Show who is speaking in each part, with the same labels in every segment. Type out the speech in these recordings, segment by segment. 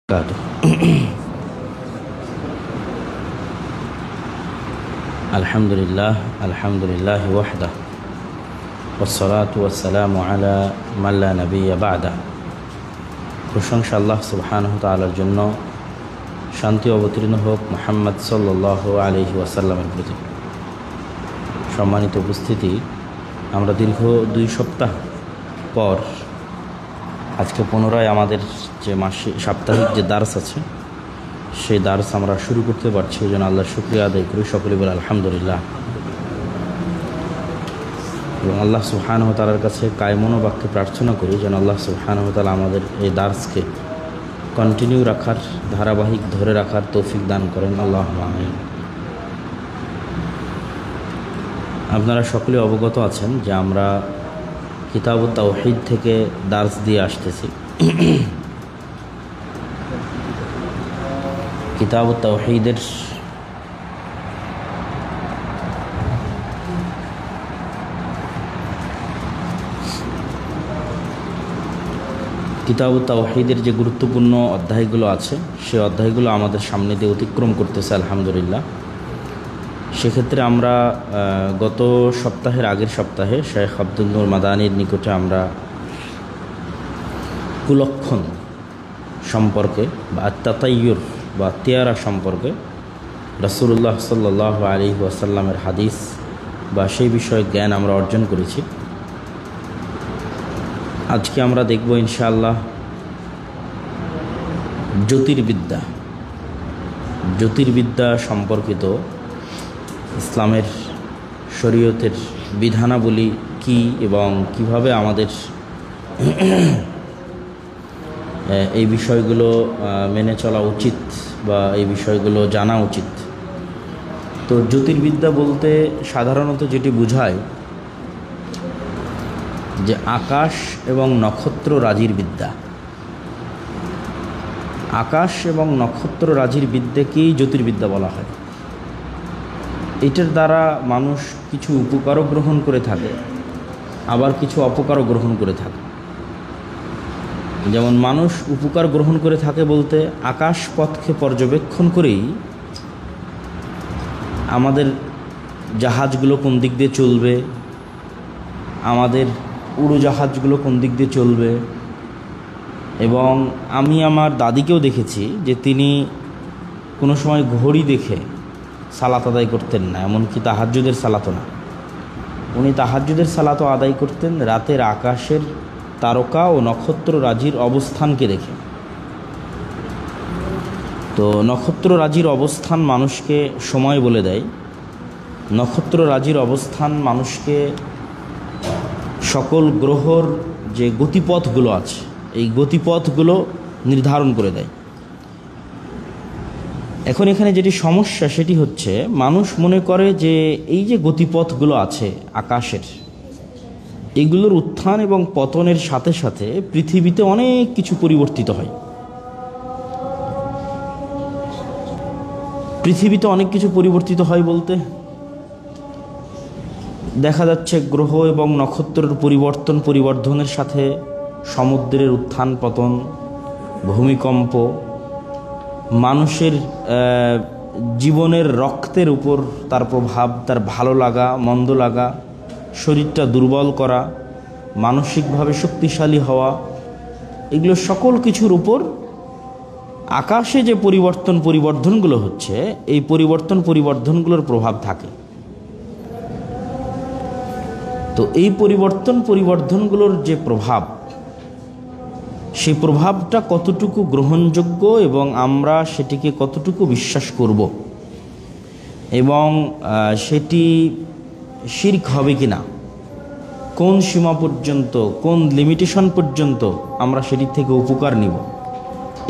Speaker 1: আলহামদুলিল্লাহ ওয়াহদা ওয়াসসালাতু ওয়াসসালামু আলা মান লা নাবিয়্যা বা'দা। প্রশংসা আল্লাহ সুবহানাহু ওয়া তাআলার জন্য, শান্তি অবতীর্ণ হোক মুহাম্মদ সাল্লাল্লাহু আলাইহি ওয়াসাল্লামের প্রতি। সম্মানিত উপস্থিতি, আমরা দীর্ঘ 2 সপ্তাহ পর আজকে পুনরায় আমাদের যে সাপ্তাহিক যে দার্স আছে সেই দার্স আমরা শুরু করতে পারছি। এই জন্য আল্লাহর শুকরিয়া আদায় করি, সকলে বলে আলহামদুলিল্লাহ। এবং আল্লাহ সুবহানাহু ওয়া তাআলার কাছে কায়মনো বাক্যে প্রার্থনা করি যেন আল্লাহ সুবহানাহু ওয়া তাআলা আমাদের এই দার্সকে কন্টিনিউ রাখার, ধারাবাহিক ধরে রাখার তৌফিক দান করেন। আল্লাহুম্মা আমিন। আপনারা সকলে অবগত আছেন যে আমরা কিতাবুত তাওহীদ থেকে দার্স দিয়ে আসতেছি। কিতাবুত তাওহীদের যে গুরুত্বপূর্ণ অধ্যায়গুলো আছে সেই অধ্যায়গুলো আমাদের সামনে দিয়ে অতিক্রম করতেছে আলহামদুলিল্লাহ। সেক্ষেত্রে আমরা গত সপ্তাহের আগের সপ্তাহে শেখ আব্দুল নূর মাদানির নিকটে আমরা কুলক্ষণ সম্পর্কে বা তাতায়্যুর বা তিয়ারা সম্পর্কে রাসূলুল্লাহ সাল্লাল্লাহু আলাইহি ওয়াসাল্লামের হাদিস বা সেই বিষয়ে জ্ঞান আমরা অর্জন করেছি। আজকে আমরা দেখব ইনশাআল্লাহ জ্যোতির্বিদ্যা সম্পর্কিত ইসলামের শরীয়তের বিধানাবলী কি এবং কিভাবে আমাদের এই বিষয়গুলো মেনে চলা উচিত বা এই বিষয়গুলো জানা উচিত। তো জ্যোতির্বিদ্যা বলতে সাধারণত যেটি বোঝায় যে আকাশ এবং নক্ষত্র রাজির বিদ্যা। আকাশ এবং নক্ষত্র রাজির বিদ্যাকেই জ্যোতির্বিদ্যা বলা হয়। এটার দ্বারা মানুষ কিছু উপকারও গ্রহণ করে থাকে, আবার কিছু অপকারও গ্রহণ করে থাকে। যেমন মানুষ উপকার গ্রহণ করে থাকে বলতে আকাশ পথকে পর্যবেক্ষণ করেই আমাদের জাহাজগুলো কোন দিক দিয়ে চলবে, আমাদের উড়োজাহাজগুলো কোন দিক দিয়ে চলবে। এবং আমি আমার দাদিকেও দেখেছি যে তিনি কোনো সময় ঘড়ি দেখে সালাত আদায় করতেন না, এমনকি তাহাজ্জুদের সালাতও না। উনি তাহাজ্জুদের সালাতও আদায় করতেন রাতের আকাশের তারকা ও নক্ষত্র রাজির অবস্থানকে দেখে। তো নক্ষত্র রাজির অবস্থান মানুষকে সময় বলে দেয়। নক্ষত্র রাজির অবস্থান মানুষকে সকল গ্রহর যে গতিপথগুলো আছে এই গতিপথগুলো নির্ধারণ করে দেয়। এখন এখানে যেটি সমস্যা সেটি হচ্ছে মানুষ মনে করে যে এই যে গতিপথগুলো আছে আকাশের, এগুলোর উত্থান এবং পতনের সাথে সাথে পৃথিবীতে অনেক কিছু পরিবর্তিত হয়। পৃথিবীতে অনেক কিছু পরিবর্তিত হয় বলতে দেখা যাচ্ছে গ্রহ এবং নক্ষত্রের পরিবর্ধনের সাথে সমুদ্রের উত্থান পতন, ভূমিকম্প, মানুষের জীবনের রক্তের উপর তার প্রভাব, তার ভালো লাগা মন্দ লাগা, শরীরটা দুর্বল করা, মানসিকভাবে শক্তিশালী হওয়া, এগুলো সকল কিছুর উপর আকাশে যে পরিবর্ধনগুলো হচ্ছে এই পরিবর্ধনগুলোর প্রভাব থাকে। তো এই পরিবর্ধনগুলোর যে প্রভাব, সেই প্রভাবটা কতটুকু গ্রহণযোগ্য এবং আমরা সেটিকে কতটুকু বিশ্বাস করব এবং সেটি শিরক হবে কি না, কোন সীমা পর্যন্ত, কোন লিমিটেশন পর্যন্ত আমরা সেটির থেকে উপকার নিব,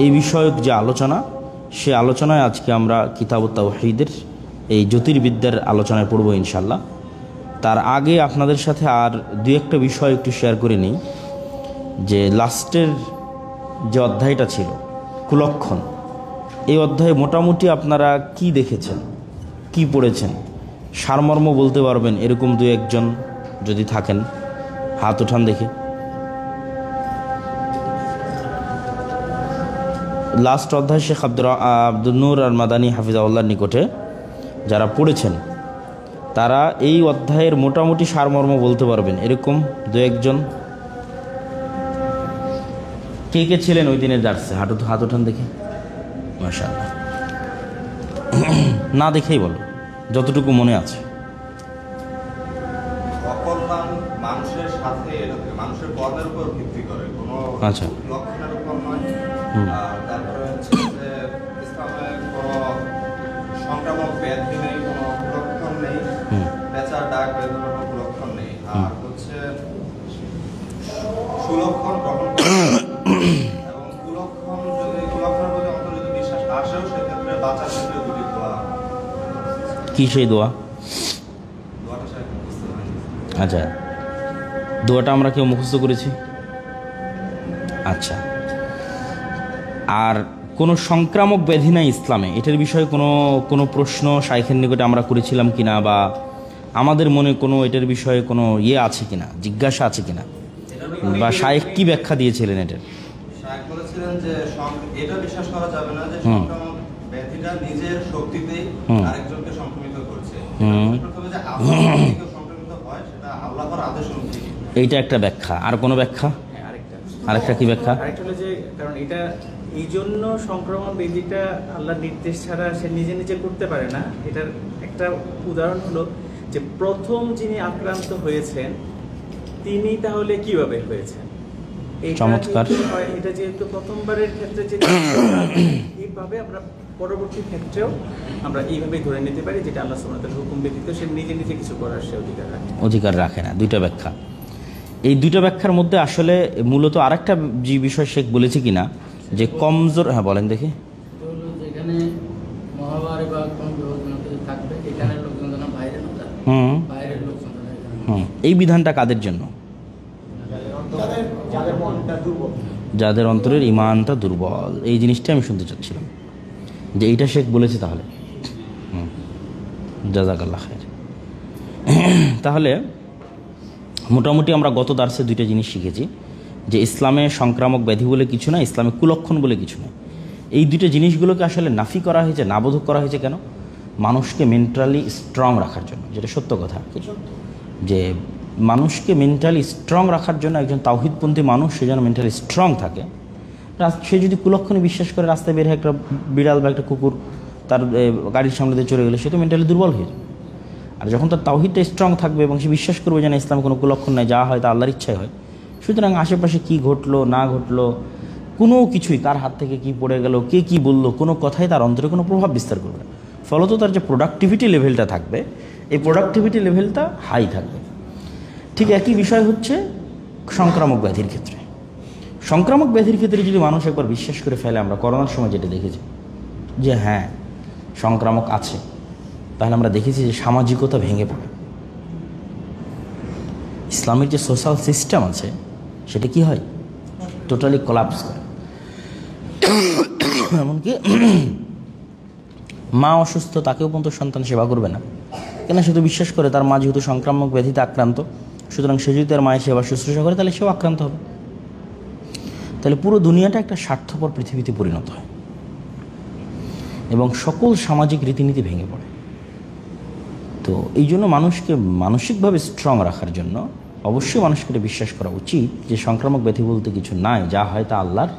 Speaker 1: এই বিষয়ক যে আলোচনা, সে আলোচনায় আজকে আমরা কিতাবুত তাওহীদের এই জ্যোতির্বিদ্যার আলোচনায় পড়ব ইনশাল্লাহ। তার আগে আপনাদের সাথে আর 2-1টা বিষয় একটু শেয়ার করে নিই। যে লাস্টের যে অধ্যায়টা ছিল কুলক্ষণ, এই অধ্যায়ে মোটামুটি আপনারা কি দেখেছেন, কি পড়েছেন, সারমর্ম বলতে পারবেন এরকম 2-1 জন যদি থাকেন হাত উঠান দেখি। লাস্ট অধ্যায় শেখ আব্দুল নূর আল মাদানী হাফিজাউল্লাহর নিকটে যারা পড়েছেন তারা এই অধ্যায়ের মোটামুটি সারমর্ম বলতে পারবেন। এরকম দু একজন কে কে ছিলেন ওই দিনের দার্সে? হাত ওঠান দেখে। মাশাআল্লাহ, না দেখেই বলো যতটুকু মনে আছে।
Speaker 2: মানুষের সাথে মানুষের কর্মের উপর ভিত্তি করে, কোনো
Speaker 1: আচ্ছা
Speaker 2: লক্ষণের উপর নয়। তারপরে হচ্ছে যে ইসলামের কোনো সংক্রামক ব্যাধি নেই, কোনো লক্ষণ নেই, পেঁচার ডাক বেদনের কোনো লক্ষণ নেই। আর হচ্ছে সুলক্ষণ গ্রহণ এবং কুলক্ষণ, যদি কুলক্ষণের প্রতি অন্তর যদি বিশ্বাস আসেও সেক্ষেত্রে বাঁচার ক্ষেত্রে দুটি দোয়া।
Speaker 1: কি সেই দোয়া?
Speaker 2: দোয়াটা সে বুঝতে পারেনি।
Speaker 1: আচ্ছা, দোয়াটা আমরা কেউ মুখস্থ করেছি? আচ্ছা, আর কোনো সংক্রামক ব্যাধি নাই ইসলামে, এটার বিষয়ে কোনো প্রশ্ন শাইখের নিকটে আমরা করেছিলাম কিনা, বা আমাদের মনে কোনো এটার বিষয়ে কোনো আছে কিনা, জিজ্ঞাসা আছে কিনা, বা শাইখ কি ব্যাখ্যা দিয়েছিলেন এটার?
Speaker 2: শাইখ বলেছিলেন যে এটা বিশ্বাস করা যাবে না যে সংক্রামক ব্যাধিটা নিজের শক্তিতেই আরেকজনকে সংক্রমিত করছে। প্রথমে যে আল্লাহ থেকে সংক্রমিত হয় সেটা আল্লাহর আদেশ অনুযায়ী। এইটা
Speaker 1: একটা ব্যাখ্যা। আর কোনো ব্যাখ্যা? আরেকটা কি ব্যাখ্যা?
Speaker 3: আরেকটা হলো যে কারণ এটা এই জন্য সংক্রমণ ব্যাধিটা আল্লাহর নির্দেশ ছাড়া সে নিজে নিজে করতে পারে না। এটার একটা উদাহরণ হলো যে প্রথম যিনি আক্রান্ত হয়েছেন তিনি তাহলে কিভাবে হয়েছেন?
Speaker 1: চমৎকার।
Speaker 3: এটা যেহেতু প্রথমবারের ক্ষেত্রে যে এইভাবে আমরা পরবর্তী ক্ষেত্রেও আমরা এইভাবে ধরে নিতে পারি যেটা আল্লাহ সুবহানাহু ওয়া তাআলার হুকুম ব্যতীত সে নিজে নিজে কিছু করার সে অধিকার রাখে না।
Speaker 1: দুইটা ব্যাখ্যা। এই দুইটা ব্যাখ্যার মধ্যে আসলে মূলত আরেকটা যে বিষয় শেখ বলেছে কিনা যে কমজোর, হ্যাঁ বলেন দেখি।
Speaker 4: যেখানে মহামারী বা কোনো কিছু থাকবে এখানে লোকজন যেন বাইরের লোকজন
Speaker 1: এই বিধানটা কাদের জন্য? যাদের অন্তরের ইমানটা দুর্বল। এই জিনিসটা আমি শুনতে চাচ্ছিলাম যে এইটা শেখ বলেছে। তাহলে জাযাকাল্লাহ খাইর। তাহলে মোটামুটি আমরা গত দার্সে দুইটা জিনিস শিখেছি যে ইসলামে সংক্রামক ব্যাধি বলে কিছু না, ইসলামে কুলক্ষণ বলে কিছু না। এই দুটো জিনিসগুলোকে আসলে নাফি করা হয়েছে, নাবোধক করা হয়েছে কেন? মানুষকে মেন্টালি স্ট্রং রাখার জন্য, যেটা সত্য কথা, যে মানুষকে মেন্টালি স্ট্রং রাখার জন্য একজন তাওহীদপন্থী মানুষ সে যেন মেন্টালি স্ট্রং থাকে। সে যদি কুলক্ষণে বিশ্বাস করে রাস্তায় বের হয়ে একটা বিড়াল বা একটা কুকুর তার গাড়ির সামনে দিয়ে চলে গেলে সে তো মেন্টালি দুর্বল হয়ে যাবে। আর যখন তার তাওহীদটা স্ট্রং থাকবে এবং সে বিশ্বাস করবে যে না ইসলামে কোনো কুলক্ষণ নাই, যা হয় তা আল্লাহর ইচ্ছায় হয়, সুতরাং আশেপাশে কী ঘটলো না ঘটলো কোনো কিছুই, কার হাত থেকে কী পড়ে গেল, কে কী বললো, কোনো কথাই তার অন্তরে কোনো প্রভাব বিস্তার করবে না। ফলত তার যে প্রোডাক্টিভিটি লেভেলটা থাকবে এই প্রোডাক্টিভিটি লেভেলটা হাই থাকবে। ঠিক একই বিষয় হচ্ছে সংক্রামক ব্যাধির ক্ষেত্রে। সংক্রামক ব্যাধির ক্ষেত্রে যদি মানুষ একবার বিশ্বাস করে ফেলে, আমরা করোনার সময় যেটা দেখেছি যে হ্যাঁ সংক্রামক আছে, তাহলে আমরা দেখেছি যে সামাজিকতা ভেঙে পড়ে। ইসলামের যে সোশ্যাল সিস্টেম আছে সেটা কি হয়, টোটালি কোলাপস করে। এমনকি মা অসুস্থ, তাকেও পর্যন্ত সন্তান সেবা করবে না, কেন? সে তো বিশ্বাস করে তার মা যেহেতু সংক্রামক ব্যাধিতে আক্রান্ত, সুতরাং সে যদি তার মায়ের সেবা শুশ্রূষা করে তাহলে সেও আক্রান্ত হবে। তাহলে পুরো দুনিয়াটা একটা স্বার্থপর পৃথিবীতে পরিণত হয় এবং সকল সামাজিক রীতিনীতি ভেঙে পড়ে। তো এই জন্য মানুষকে মানসিকভাবে স্ট্রং রাখার জন্য অবশ্যই মানুষকে বিশ্বাস করা উচিত যে সংক্রামক ব্যাধি বলতে কিছু নাই, যা হয় তা আল্লাহর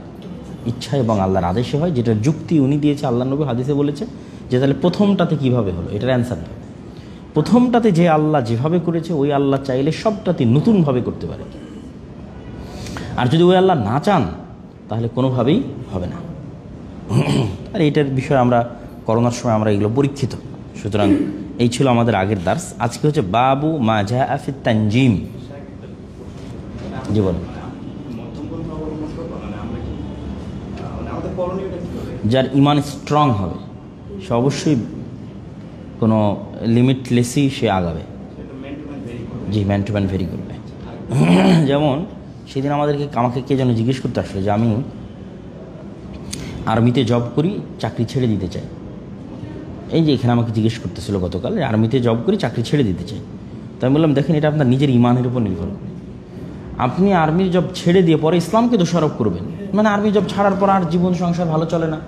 Speaker 1: ইচ্ছা এবং আল্লাহর আদেশে হয়। যেটার যুক্তি উনি দিয়েছে, আল্লাহ নবী হাদিসে বলেছে যে তাহলে প্রথমটাতে কিভাবে হলো, এটার অ্যান্সার দেবে। প্রথমটাতে যে আল্লাহ যেভাবে করেছে ওই আল্লাহ চাইলে সবটাতে নতুনভাবে করতে পারে, আর যদি ওই আল্লাহ না চান তাহলে কোনোভাবেই হবে না। আর এটার বিষয়ে আমরা করোনার সময় আমরা এগুলো পরীক্ষিত। সুতরাং এই ছিল আমাদের আগের দার্স। আজকে হচ্ছে বাবু মা জাআ ফি তানজিম। জি বলুন। যার ইমান স্ট্রং হবে সে অবশ্যই কোনো লিমিটলেসই সে আগাবে। জি, ম্যান টু ম্যান ভেরি করবে। যেমন সেদিন আমাকে কে যেন জিজ্ঞেস করতে আসলো যে আমি আর্মিতে জব করি, চাকরি ছেড়ে দিতে চাই। এই যে এখানে আমাকে জিজ্ঞেস করতেছিল গতকাল, আর্মিতে জব করি, চাকরি ছেড়ে দিতে চাই। তো আমি বললাম দেখেন এটা আপনার নিজের ইমানের উপর নির্ভর করে। আপনি আর্মির জব ছেড়ে দিয়ে পরে ইসলামকে দোষারোপ করবেন, মানে আর্মি জব ছাড়ার পর আর জীবন সংসার ভালো চলে না,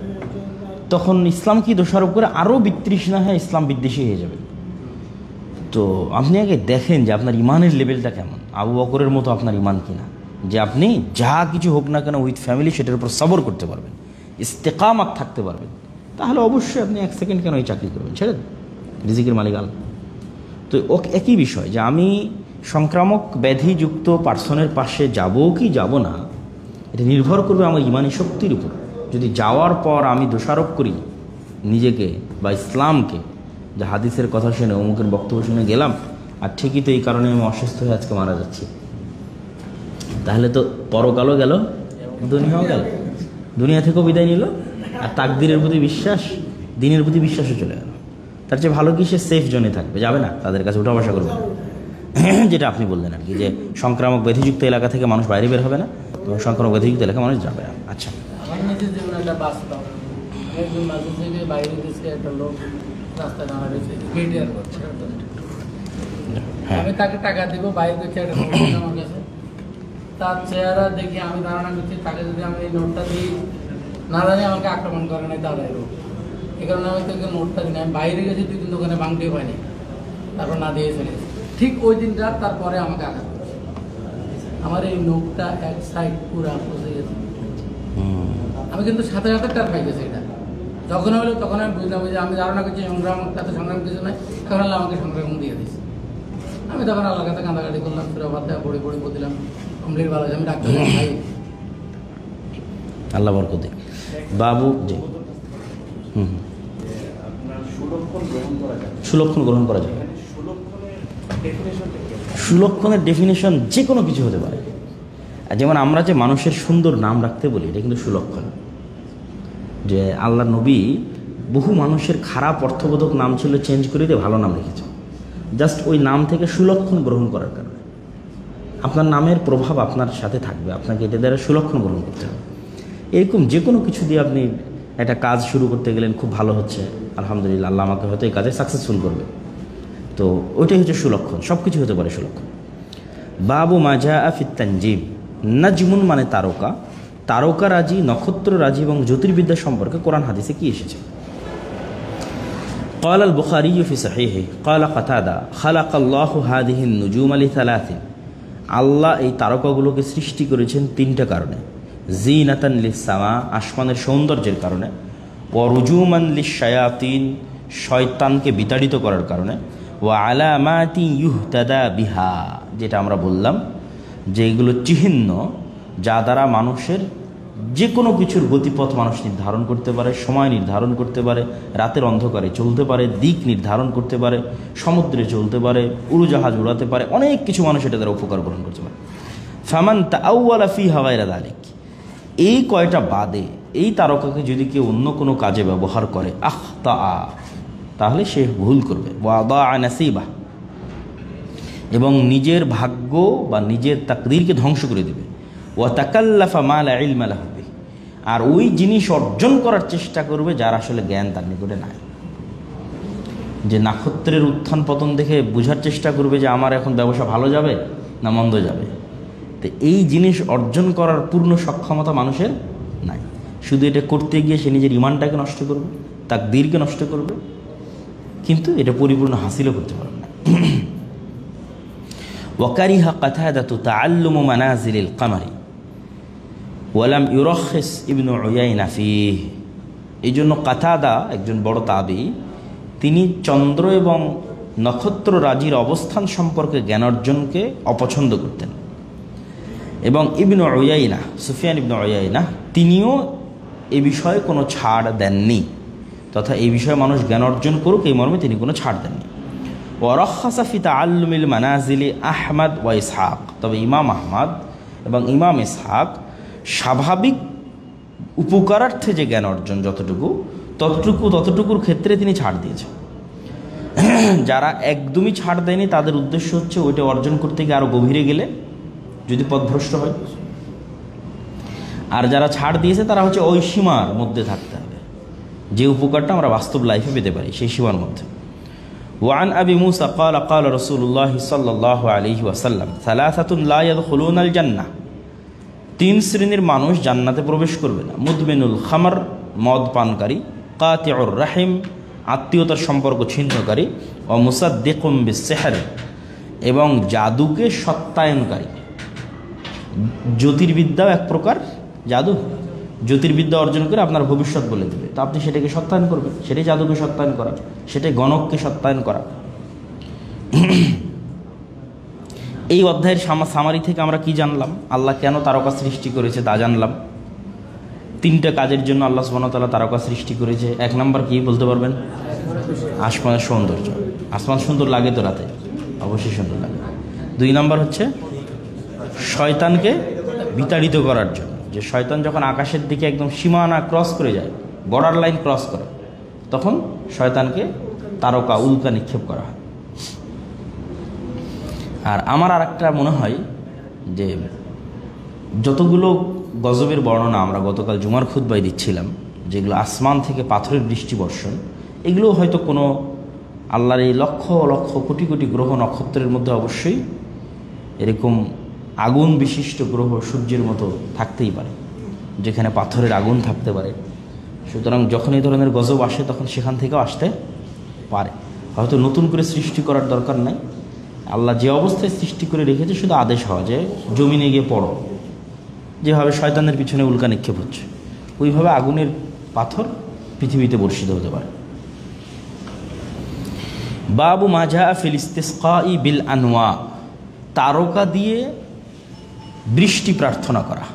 Speaker 1: তখন ইসলাম কি দোষারোপ করে আরও বিতৃষ্ণা হয়ে ইসলাম বিদ্বেষী হয়ে যাবে। তো আপনি আগে দেখেন যে আপনার ইমানের লেভেলটা কেমন, আবু বকরের মতো আপনার ইমান কিনা, যে আপনি যা কিছু হোক না কেন উইথ ফ্যামিলি সেটার উপর সবর করতে পারবেন, ইস্তেকামাত থাকতে পারবেন, তাহলে অবশ্যই আপনি 1 সেকেন্ড কেন এই চাকরি করবেন, ছেড়ে দেন, রিজিকের মালিক আল্লাহ। তো একই বিষয় যে আমি সংক্রামক ব্যাধিযুক্ত পার্সনের পাশে যাব কি যাব না, এটা নির্ভর করবে আমার ইমানি শক্তির উপর। যদি যাওয়ার পর আমি দোষারোপ করি নিজেকে বা ইসলামকে, যে হাদিসের কথা শুনে অমুকের বক্তব্য শুনে গেলাম আর ঠিকই তো এই কারণে আমি অসুস্থ হয়ে আজকে মারা যাচ্ছি, তাহলে তো পরকালও গেল, দুনিয়াও গেল, দুনিয়া থেকেও বিদায় নিল, আর তাকদীরের প্রতি বিশ্বাস, দিনের প্রতি বিশ্বাসও চলে গেল। তার চেয়ে ভালো কি সে সেফ জোনে থাকবে, যাবে না তাদের কাছে, উঠা বসা করবে না, যেটা আপনি বললেন আর কি, যে সংক্রামক ব্যাধিযুক্ত এলাকা থেকে মানুষ বাইরে বের হবে না এবং সংক্রামক ব্যাধিযুক্ত এলাকা মানুষ যাবে না। আচ্ছা,
Speaker 4: আমার নিজের জীবনে একটা বাস্তব, একজন মাঝে থেকে বাইরে গেছে, একটা লোক রাস্তায় দাঁড়া রয়েছে, গেট করছে, আমি তাকে টাকা দিব, বাইরে গেছে একটা নোট আমার কাছে, তার চেহারা দেখি আমি ধারণা করছি তাকে যদি আমি এই নোটটা দিই, না জানি আমাকে আক্রমণ করে নাই দাঁড়ায় রোগ, এই কারণে আমি তাকে নোটটা দিই। আমি বাইরে গেছি 2-3 দোকানে ভাঙতেও পাইনি, তারপর না দিয়ে চলে গেছি। ঠিক ওই দিনটা তারপরে আমাকে আঘাত করেছে, আমার এই নোটটা এক সাইড পুরা পচে গেছে। আমি কিন্তু সাথে সাথে টার পাই গেছি, এটা যখন হলো তখন আমি বুঝলাম যে আমি ধারণা করছি সংগ্রাম, তাতে সংগ্রাম কিছু নাই, এখন আল্লাহ আমাকে সংগ্রাম দিয়ে দিয়েছে। আমি তখন আল্লাহর কাছে কান্দাকাটি করলাম, সুরাবাদ দেওয়া পড়ে বললাম কমপ্লিট ভালো আছে, আমি ডাক্তার খাই,
Speaker 1: আল্লাহ বরকত দিক। বাবু জি, সুলক্ষণ গ্রহণ করা যাবে। সুলক্ষণের ডেফিনেশন যে কোনো কিছু হতে পারে, যেমন আমরা যে মানুষের সুন্দর নাম রাখতে বলি, এটা কিন্তু সুলক্ষণ। যে আল্লাহ নবী বহু মানুষের খারাপ অর্থবোধক নাম ছিল, চেঞ্জ করে দিয়ে ভালো নাম রেখেছে, জাস্ট ওই নাম থেকে সুলক্ষণ গ্রহণ করার কারণে। আপনার নামের প্রভাব আপনার সাথে থাকবে, আপনাকে এটা দ্বারা সুলক্ষণ গ্রহণ করতে হবে। এরকম যে কোনো কিছু দিয়ে আপনি একটা কাজ শুরু করতে গেলেন, খুব ভালো হচ্ছে, আলহামদুলিল্লাহ, আল্লাহ আমাকে হয়তো এই কাজে সাকসেসফুল করবে, তো ওইটাই হচ্ছে সুলক্ষণ। সব কিছু হতে পারে সুলক্ষণ। বাবু মাজা আফিত তানজিম, নাজমুন মানে তারকা, তারকা রাজি, নক্ষত্র রাজি এবং জ্যোতির্বিদ্যা সম্পর্কে কোরআন হাদিসে কি এসেছে? قال البخاري في صحيحه قال قتادة خلق الله هذه النجوم لثلاث, আল্লাহ এই তারকাগুলোকে সৃষ্টি করেছেন 3টা কারণে। জিনাতান লিস-সামা, আসমানের সৌন্দর্যের কারণে, ওয়া রুজুমান লিশ-শায়াতিন, শয়তানকে বিতাড়িত করার কারণে, ওয়া আলামাতি ইউহতাদা বিহা, যেটা আমরা বললাম যে এগুলো চিহ্ন যা দ্বারা মানুষের যে কোনো কিছুর গতিপথ মানুষ নির্ধারণ করতে পারে, সময় নির্ধারণ করতে পারে, রাতের অন্ধকারে চলতে পারে, দিক নির্ধারণ করতে পারে, সমুদ্রে চলতে পারে, উড়োজাহাজ উড়াতে পারে, অনেক কিছু মানুষ এটা দ্বারা উপকার গ্রহণ করতে পারে। ফামান তাআওয়ালা ফিহা গায়রা যালিক, এই কয়টা বাদে এই তারকাকে যদি কেউ অন্য কোনো কাজে ব্যবহার করে, আখতা, তাহলে সে ভুল করবে, ওয়াদা নাসিবা, এবং নিজের ভাগ্য বা নিজের তাকদীরকে ধ্বংস করে দেবে, ওয়া তাকাল্লাফা মা লা ইলমা লাহু বিহি, আর ওই জিনিস অর্জন করার চেষ্টা করবে যার আসলে জ্ঞান তার নিকটে নাই। যে নক্ষত্রের উত্থান পতন দেখে বোঝার চেষ্টা করবে যে আমার এখন ব্যবসা ভালো যাবে না মন্দ যাবে, তো এই জিনিস অর্জন করার পূর্ণ সক্ষমতা মানুষের নাই। শুধু এটা করতে গিয়ে সে নিজের ইমানটাকে নষ্ট করবে, তাকদীরকে নষ্ট করবে, কিন্তু এটা পরিপূর্ণ হাসিলও করতে পারবে না। ওয়াকারিহা কাতাদাতু তাআল্লুমু মানাজিলিল কামারি ওয়ালাম ইউরাখিস ইবনু উয়াইনা ফিহি, এই জন্য কাতাদা একজন বড় তাবী, তিনি চন্দ্র এবং নক্ষত্র রাজির অবস্থান সম্পর্কে জ্ঞান অর্জনকে অপছন্দ করতেন। এবং ইবনু উয়াইনা, সুফিয়ান ইবনু উয়াইনা, তিনিও এ বিষয়ে কোনো ছাড় দেননি, তথা এই বিষয়ে মানুষ জ্ঞান অর্জন করুক এই মর্মে তিনি কোনো ছাড় দেননি। ওয়ারাখাসা ফি তাআল্লুমিল মানাজিলি আহমদ ওয়া ইসহাক, তবে ইমাম আহমদ এবং ইমাম ইসহাক স্বাভাবিক উপকারার্থে যে জ্ঞান অর্জন ততটুকুর ক্ষেত্রে তিনি ছাড় দিয়েছেন। যারা একদমই ছাড় দেয়নি তাদের উদ্দেশ্য হচ্ছে ওইটা অর্জন করতে গিয়ে আরও গভীরে গেলে যদি পথভ্রষ্ট হয়, আর যারা ছাড় দিয়েছে তারা হচ্ছে ওই সীমার মধ্যে থাকতে হবে, যে উপকারটা আমরা বাস্তব লাইফে পেতে পারি সেই সীমার মধ্যে। ওয়ান আবি মুসা قال قال رسول الله صلى الله عليه وسلم ثلاثة لا يدخلون الجنة, তিন শ্রেণীর মানুষ জান্নাতে প্রবেশ করবে না। মুদমিনুল খামার, মদ পানকারী, কাতিউর রাহিম, আত্মীয়তার সম্পর্ক ছিন্নকারী, ও মুসাদ্দিকুম বিসসিহর, এবং জাদুকে সত্যায়নকারী। জ্যোতির্বিদ্যাও এক প্রকার জাদু। জ্যোতির্বিদ্যা অর্জন করে আপনার ভবিষ্যৎ বলে দেবে, তো আপনি সেটাকে সত্যায়ন করবেন, সেটাই জাদুকে সত্যায়ন করা, সেটাই গণককে সত্যায়ন করা। এই অধ্যায়ের সামারি থেকে আমরা কি জানলাম? আল্লাহ কেন তারকা সৃষ্টি করেছে তা জানলাম। তিনটা কাজের জন্য আল্লাহ সুবহানাহু ওয়া তাআলা তারকা সৃষ্টি করেছে। এক নাম্বার কি বলতে পারবেন? আসমানের সৌন্দর্য। আসমান সুন্দর লাগে তো রাতে, অবশ্যই সুন্দর লাগে। দুই নাম্বার হচ্ছে শয়তানকে বিতাড়িত করার জন্য, যে শয়তান যখন আকাশের দিকে একদম সীমানা ক্রস করে যায়, বর্ডার লাইন ক্রস করে, তখন শয়তানকে তারকা উল্কা নিক্ষেপ করা হয়। আর আমার আর একটা মনে হয় যে যতগুলো গজবের বর্ণনা আমরা গতকাল জুমার খুতবায় দিচ্ছিলাম, যেগুলো আসমান থেকে পাথরের বৃষ্টি বর্ষণ, এগুলো হয়তো কোনো আল্লাহর এই লক্ষ লক্ষ কোটি কোটি গ্রহ নক্ষত্রের মধ্যে অবশ্যই এরকম আগুন বিশিষ্ট গ্রহ সূর্যের মতো থাকতেই পারে, যেখানে পাথরের আগুন থাকতে পারে। সুতরাং যখন এই ধরনের গজব আসে তখন সেখান থেকেও আসতে পারে। হয়তো নতুন করে সৃষ্টি করার দরকার নাই, আল্লাহ যে অবস্থায় সৃষ্টি করে রেখেছে শুধু আদেশ হওয়া যে জমিনে গিয়ে পড়ো। যেভাবে শয়তানের পিছনে উল্কা নিক্ষেপ হচ্ছে, ওইভাবে আগুনের পাথর পৃথিবীতে বর্ষিত হতে পারে। বাবু মাজা ফিল ইস্তিসকাই বিল আনওয়া, তারকা দিয়ে বৃষ্টি প্রার্থনা করা।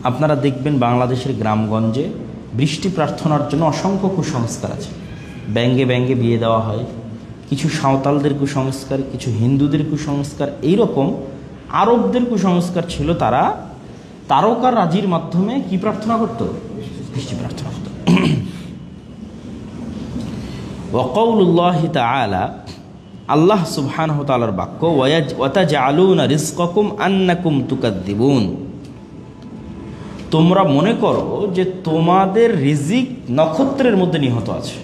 Speaker 1: আপনারা দেখবেন বাংলাদেশের গ্রামগঞ্জে বৃষ্টি প্রার্থনার জন্য অসংখ্য কুসংস্কার আছে। ব্যাঙ্গে ব্যাঙ্গে বিয়ে দেওয়া হয়, কিছু সাঁওতালদের কুসংস্কার, কিছু হিন্দুদের কুসংস্কার, এইরকম আরবদের কুসংস্কার ছিল। তারা তারকা রাজির মাধ্যমে কি প্রার্থনা করত? বৃষ্টি প্রার্থনা করত। ওয়াকাউলুল্লাহি তাআলা, আল্লাহ সুবহানাহু ওয়া তাআলার বাক্য, ওয়াতাজআলুনা রিজকাকুম আন্নাকুম তুকাদ্দিবুন, তোমরা মনে করো যে তোমাদের রিজিক নক্ষত্রের মধ্যে নিহত আছে।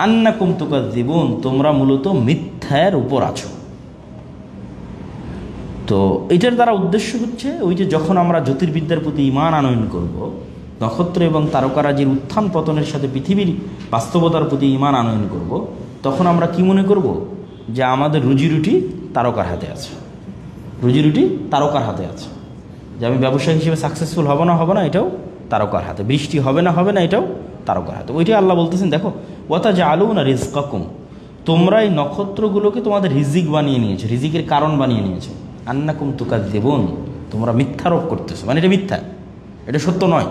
Speaker 1: আন্নাকুম তুকাদ্দিবুন, তোমরা মূলত মিথ্যার উপর আছো। তো এটার দ্বারা উদ্দেশ্য হচ্ছে ওই যে যখন আমরা জ্যোতির্বিদ্যার প্রতি ঈমান আনয়ন করব, নক্ষত্র এবং তারকারাজির উত্থান পতনের সাথে পৃথিবীর বাস্তবতার প্রতি ঈমান আনয়ন করব, তখন আমরা কি মনে করব? যে আমাদের রুজিরুটি তারকার হাতে আছে, রুজিরুটি তারকার হাতে আছে। যে আমি ব্যবসায়ী হিসেবে সাকসেসফুল হব না এটাও তারকার হাতে, বৃষ্টি হবে না এটাও তারকার হাতে। ওইটাই আল্লাহ বলতেছেন, দেখো ওয়াতাজআলুনা রিজকাকুম, তোমরা এই নক্ষত্রগুলোকে তোমাদের রিজিক বানিয়ে নিয়েছো, রিজিকের কারণ বানিয়ে নিয়েছো। আন্নাকুম তুকাদ্দিবুন, তোমরা মিথ্যারোপ করতেছো, মানে এটা মিথ্যা, এটা সত্য নয়।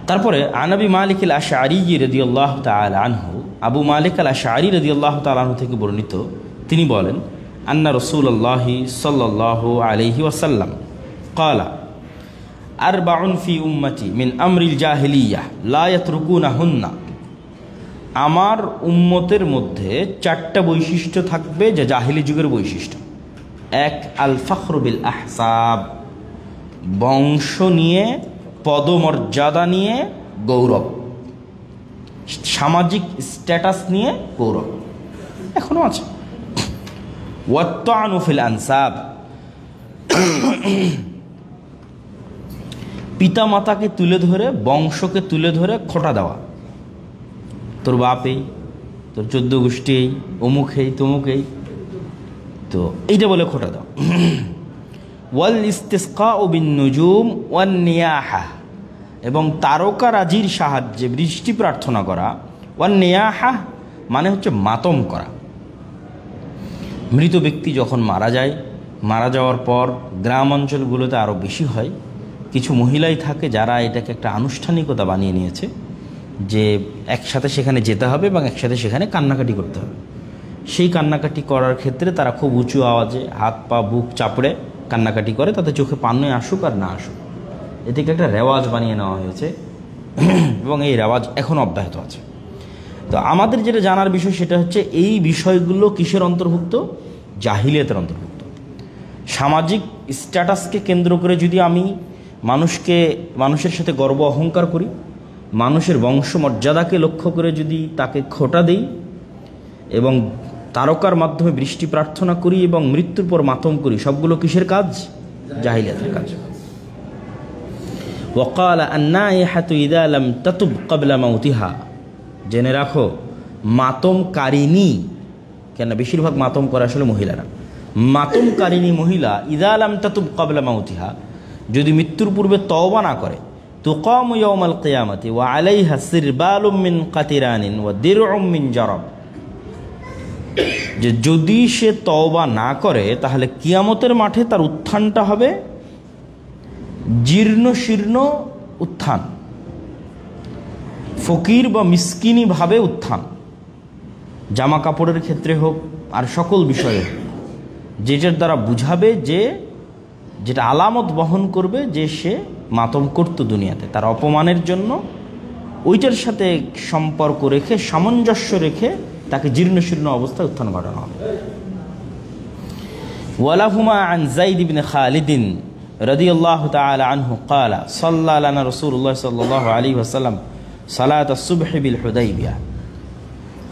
Speaker 1: তারপরে আনাবি মালিক আল আশআরী রাদিয়াল্লাহু তাআলা আনহু, আবু মালিক আল আশআরী রাদিয়াল্লাহু তাআলা আনহু থেকে বর্ণিত, তিনি বলেন, আন্না রাসূলুল্লাহি সাল্লাল্লাহু আলাইহি ওয়াসাল্লাম ক্বালা আরবাউন ফি উম্মতি মিন আমরিল জাহিলিয়াহ লা ইয়াতরুকুনাহুন্না, আমার উম্মতের মধ্যে চারটা বৈশিষ্ট্য থাকবে যা জাহিলি যুগের বৈশিষ্ট্য। এক, আল ফখরু বিল আহসাব, বংশ নিয়ে, পদমর্যাদা নিয়ে গৌরব, সামাজিক স্ট্যাটাস নিয়ে গৌরব, এখনো আছে। ওয়াত্তানু ফিল আনসাব, পিতা মাতাকে তুলে ধরে, বংশকে তুলে ধরে খোঁটা দেওয়া, তোর বাপেই, তোর 14 গোষ্ঠী এই, অমুকেই তমুকেই, তো এইটা বলে খোঁটা দাও। ওয়াল ইস্তিসকাউ বিন নুজুম ওয়ান নিয়াহা, এবং তারকারাজির সাহায্যে বৃষ্টি প্রার্থনা করা। ওয়ান নিয়াহা মানে হচ্ছে মাতম করা। মৃত ব্যক্তি যখন মারা যায়, মারা যাওয়ার পর গ্রাম অঞ্চলগুলোতে আরও বেশি হয়, কিছু মহিলাই থাকে যারা এটাকে একটা আনুষ্ঠানিকতা বানিয়ে নিয়েছে, যে একসাথে সেখানে যেতে হবে এবং একসাথে সেখানে কান্নাকাটি করতে হবে। সেই কান্নাকাটি করার ক্ষেত্রে তারা খুব উঁচু আওয়াজে হাত পা বুক চাপড়ে কান্নাকাটি করে, তাতে চোখে পানি আসুক আর না আসুক, এটাকে একটা রেওয়াজ বানিয়ে নেওয়া হয়েছে এবং এই রেওয়াজ এখনও অব্যাহত আছে। তো আমাদের যেটা জানার বিষয় সেটা হচ্ছে এই বিষয়গুলো কিসের অন্তর্ভুক্ত? জাহিলিয়াতের অন্তর্ভুক্ত। সামাজিক স্ট্যাটাসকে কেন্দ্র করে যদি আমি মানুষের সাথে গর্ব অহংকার করি, মানুষের বংশমর্যাদাকে লক্ষ্য করে যদি তাকে খোঁটা দিই এবং তারকার মাধ্যমে বৃষ্টি প্রার্থনা করি এবং মৃত্যুর পর মাতম করি, সবগুলো কিসের কাজ? জাহিলিয়াতের কাজ। ওয়াকাল আন্নাইহাতু ইযা লাম তাতুব ক্বাবলা মাউতিহা, জেনে রাখো মাতমকারিনী, কেন বেশিরভাগ মাতম করে আসলে মহিলারা, মাতমকারিনী মহিলা ইযা লাম তাতুব ক্বাবলা মাউতিহা, যদি মৃত্যুর পূর্বে তওবা না করে, তুকামু ইয়াউমাল কিয়ামাতি ওয়া আলাইহা সিরবালুম মিন কাতিরানিন ওয়া দিরউম মিন জারাব, যে যদি সে তওবা না করে তাহলে কিয়ামতের মাঠে তার উত্থানটা হবে জীর্ণ শীর্ণ উত্থান, ফকির বা মিসকিনি ভাবে উত্থান, জামা কাপড়ের ক্ষেত্রে হোক আর সকল বিষয়ে হোক, যেটার দ্বারা বুঝাবে যে, যেটা আলামত বহন করবে যে সে মাতম করত দুনিয়াতে, তার অপমানের জন্য ওইটার সাথে সম্পর্ক রেখে সামঞ্জস্য রেখে তাকে জীর্ণ শীর্ণ অবস্থায় উত্থান ঘটানো হবে। ওয়ালাহুমা আন যায়েদ ইবনে খালিদিন রাদিয়াল্লাহু তাআলা আনহু ক্বালা সাল্লা লানা রাসূলুল্লাহ সাল্লাল্লাহু আলাইহি ওয়াসাল্লাম সালাত আস-সুবহি বিল হুদাইবিয়া,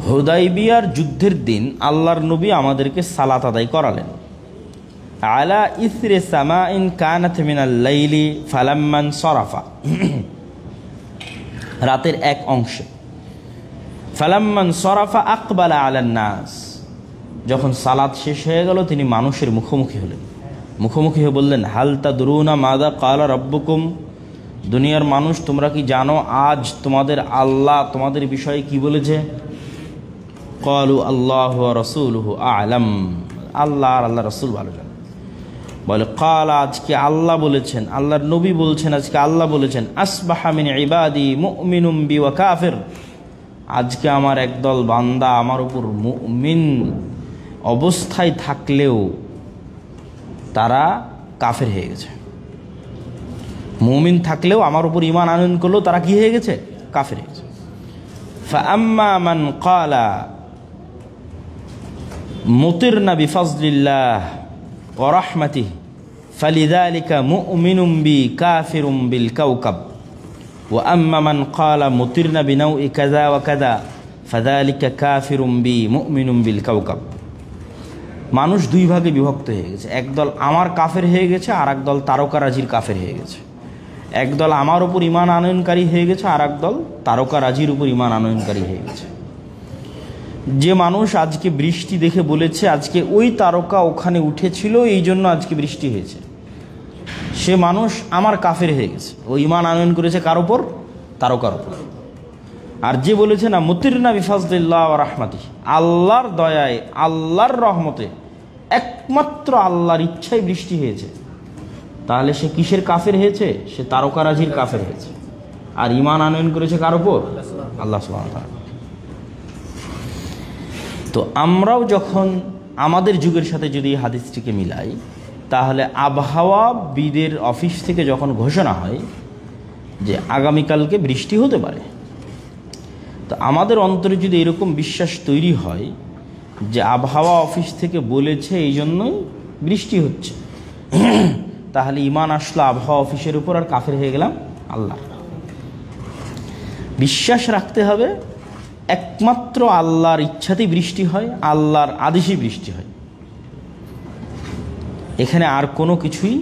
Speaker 1: হুদাইবিয়ার যুদ্ধের দিন আল্লাহর নবী আমাদেরকে সালাত আদায় করালেন। আলা ইসরি সামাইন কানাত মিনাল লাইলি ফালাম্মান সরাফা, রাতের এক অংশে, ফালাম্মান সরাফা আকবালা আলান নাস, যখন সালাত শেষ হয়ে গেল তিনি মানুষের মুখোমুখি হলেন, মুখোমুখি হয়ে বললেন হাল তাদরুনা মাযা ক্বালা রাব্বুকুম, দুনিয়ার মানুষ তোমরা কি জানো আজ তোমাদের আল্লাহ তোমাদের বিষয়ে কি বলেছে? ক্বালু আল্লাহু ওয়া রাসূলুহু আ'লাম, আল্লাহ আর আল্লাহ রাসূল ভালো জানেন। বলে ক্বালা, আজকে আল্লাহ বলেছেন, আল্লাহর নবী বলছেন, আজকে আল্লাহ বলেছেন আসবাহা মিন ইবাদি মুমিনুম বি ওয়া কাফির, আজকে আমার একদল বান্দা আমার উপর মুমিন অবস্থায় থাকলেও তারা কাফের হয়ে গেছে, মুমিন থাকলেও আমার উপর ঈমান আনয়ন করলেও তারা কি হয়ে গেছে? কাফের হয়ে গেছে। ফাআম্মা মান ক্বালা মুতিরনা বিফজলিল্লাহ ওয়া রাহমাতিহি ফালিযালিকা মুমিনুম বি কাফিরুম বিল কাওকাব ওয়া আম্মা মান ক্বালা মুতিরনা বিনাউই কাযা ওয়া কাযা ফাযালিকা কাফিরুম বি মুমিনুম বিল কাওকাব। মানুষ দুই ভাগে বিভক্ত হয়ে গেছে, একদল আমার কাফের হয়ে গেছে আর একদল তারকারাজির কাফের হয়ে গেছে, একদল আমার উপর ঈমান আনয়নকারী হয়ে গেছে আর একদল তারকারাজির উপর ঈমান আনয়নকারী হয়ে গেছে। যে মানুষ আজকে বৃষ্টি দেখে বলেছে আজকে ওই তারকা ওখানে উঠেছিল এই জন্য আজকে বৃষ্টি হয়েছে, সে মানুষ আমার কাফের হয়ে গেছে, ও ঈমান আনয়ন করেছে কার উপর? তারকার উপর। আর যে বলেছে না মুতিরনা বিফজলিল্লাহ ওয়া রাহমাতিহি, আল্লাহর দয়ায় আল্লাহর রহমতে একমাত্র আল্লাহর ইচ্ছায় বৃষ্টি হয়েছে, তাহলে সে কিসের কাফের হয়েছে? সে তারকারাজির কাফের হয়েছে। আর ঈমান আনয়ন করেছে কার উপর? আল্লাহ সুবহানাহু ওয়া তাআলা। তো আমরাও যখন আমাদের যুগের সাথে যদি হাদিসটিকে মিলাই, তাহলে আবহাওয়াবিদের অফিস থেকে যখন ঘোষণা হয় যে আগামীকালকে বৃষ্টি হতে পারে, তো আমাদের অন্তরে যদি এরকম বিশ্বাস তৈরি হয় যে আবহাওয়া অফিস থেকে বলেছে এই জন্যই বৃষ্টি হচ্ছে, তাহলে ঈমান আসলো আবহাওয়া অফিসের উপর আর কাফের হয়ে গেলাম আল্লাহ। বিশ্বাস রাখতে হবে একমাত্র আল্লাহর ইচ্ছাতেই বৃষ্টি হয়, আল্লাহর আদেশেই বৃষ্টি হয়, এখানে আর কোনো কিছুই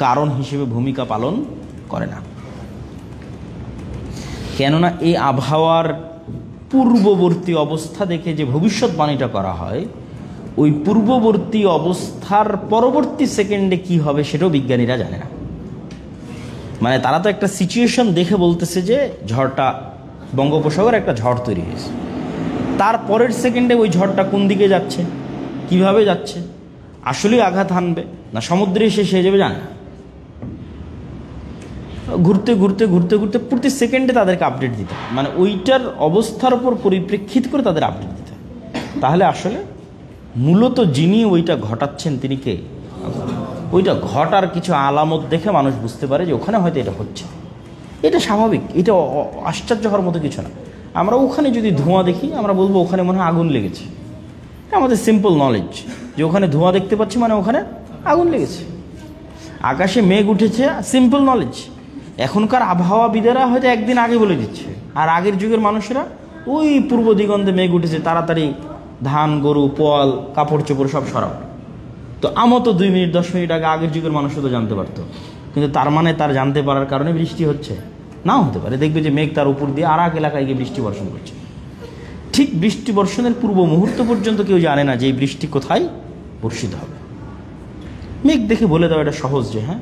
Speaker 1: কারণ হিসেবে ভূমিকা পালন করে না। কেননা এই আবহাওয়ার পূর্ববর্তী অবস্থা দেখে যে ভবিষ্যৎবাণীটা করা হয়, ওই পূর্ববর্তী অবস্থার পরবর্তী সেকেন্ডে কি হবে সেটাও বিজ্ঞানীরা জানে না। মানে তারা তো একটা সিচুয়েশন দেখে বলতেছে যে ঝড়টা বঙ্গোপসাগরে একটা ঝড় তৈরি হয়েছে, তার পরের সেকেন্ডে ওই ঝড়টা কোন দিকে যাচ্ছে, কিভাবে যাচ্ছে, আসলেই আঘাত হানবে না সমুদ্রে এসে সে যাবে জানে না। ঘুরতে ঘুরতে ঘুরতে ঘুরতে প্রতি সেকেন্ডে তাদেরকে আপডেট দিতে, মানে ওইটার অবস্থার উপর পরিপ্রেক্ষিত করে তাদের আপডেট দিতে। তাহলে আসলে মূলত যিনি ওইটা ঘটাচ্ছেন তিনি কে? ওইটা ঘটার কিছু আলামত দেখে মানুষ বুঝতে পারে যে ওখানে হয়তো এটা হচ্ছে, এটা স্বাভাবিক, এটা আশ্চর্য হওয়ার মতো কিছু না। আমরা ওখানে যদি ধোঁয়া দেখি আমরা বলবো ওখানে মনে হয় আগুন লেগেছে, আমাদের সিম্পল নলেজ যে ওখানে ধোঁয়া দেখতে পাচ্ছি মানে ওখানে আগুন লেগেছে। আকাশে মেঘ উঠেছে, সিম্পল নলেজ। এখনকার আবহাওয়াবিদেরা হয়তো একদিন আগে বলে দিচ্ছে, আর আগের যুগের মানুষেরা ওই পূর্ব দিগন্তে মেঘ উঠেছে তাড়াতাড়ি ধান গরু পোয়াল কাপড় চোপড় সব সরাও। তো আমও তো 2 মিনিট 10 মিনিট আগে আগের যুগের মানুষও তো জানতে পারতো, কিন্তু তার মানে তার জানতে পারার কারণে বৃষ্টি হচ্ছে নাও হতে পারে। দেখবে যে মেঘ তার উপর দিয়ে আর এক এলাকায় গিয়ে বৃষ্টি বর্ষণ করছে। ঠিক বৃষ্টি বর্ষণের পূর্ব মুহূর্ত পর্যন্ত কেউ জানে না যে এই বৃষ্টি কোথায় বর্ষিত হবে। মেঘ দেখে বলে দাও এটা সহজ যে হ্যাঁ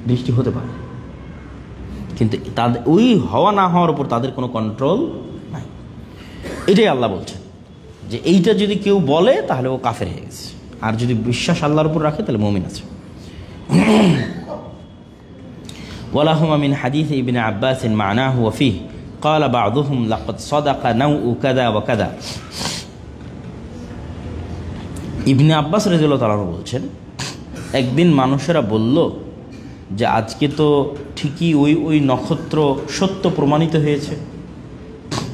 Speaker 1: বৃষ্টি হতে পারে, কিন্তু তাদের ওই হওয়া না হওয়ার উপর তাদের কোনো কন্ট্রোল নাই। এটাই আল্লাহ বলছেন যে এইটা যদি কেউ বলে তাহলে ও কাফের হয়ে গেছে, আর যদি বিশ্বাস আল্লাহর উপর রাখে তাহলে মুমিন আছে। ওয়ালাহুমা মিন হাদিস ইবনে আব্বাস মানাহু ওয়া ফিহি ক্বালা বা'দুহুম লাকাদ সাদাকা নাউ কাযা ওয়া কাযা। ইবনে আব্বাস রাদিয়াল্লাহু তাআলা বলছেন, একদিন মানুষেরা বলল যে আজকে তো ঠিকই ওই নক্ষত্র সত্য প্রমাণিত হয়েছে।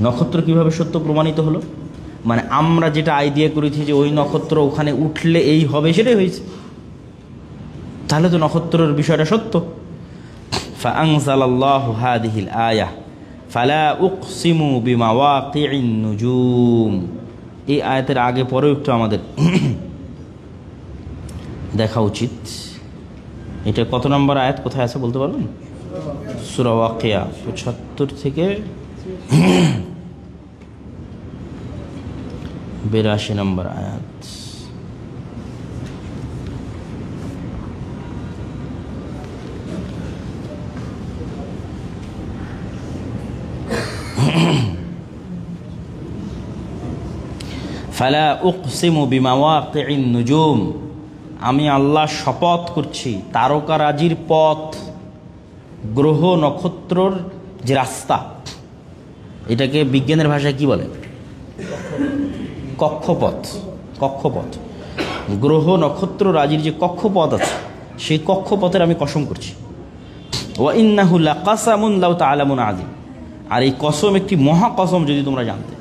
Speaker 1: নক্ষত্র কিভাবে সত্য প্রমাণিত হলো? মানে আমরা যেটা আইডিয়া করেছি যে ওই নক্ষত্র ওখানে উঠলে এই হবে সেটাই হয়েছে, তাহলে তো নক্ষত্রের বিষয়টা সত্য। ফাআনজালাল্লাহু হাযিহিল আয়াহ ফালা উকসিমু বিমাওয়াকিইন নুজুম। এই আয়াতের আগে পরেও একটু আমাদের দেখা উচিত। এটা কত নম্বর আয়াত, কোথায় আছে বলতে পারবেন? সূরা ওয়াকিয়া ৭৫ থেকে ৮২ নম্বর আয়াত। ফালা উকসিমু বিমাওয়াকিইন নুজুম, আমি আল্লাহ শপথ করছি তারকারাজির পথ, গ্রহ নক্ষত্রর যে রাস্তা, এটাকে বিজ্ঞানের ভাষায় কি বলে? কক্ষপথ। কক্ষপথ, গ্রহ নক্ষত্র রাজির যে কক্ষপথ আছে সেই কক্ষপথের আমি কসম করছি। ওয়া ইন্নাহু লাকাসামুন লাউ তাআলামুন আযীম, আর এই কসম একটি মহা কসম যদি তোমরা জানতে।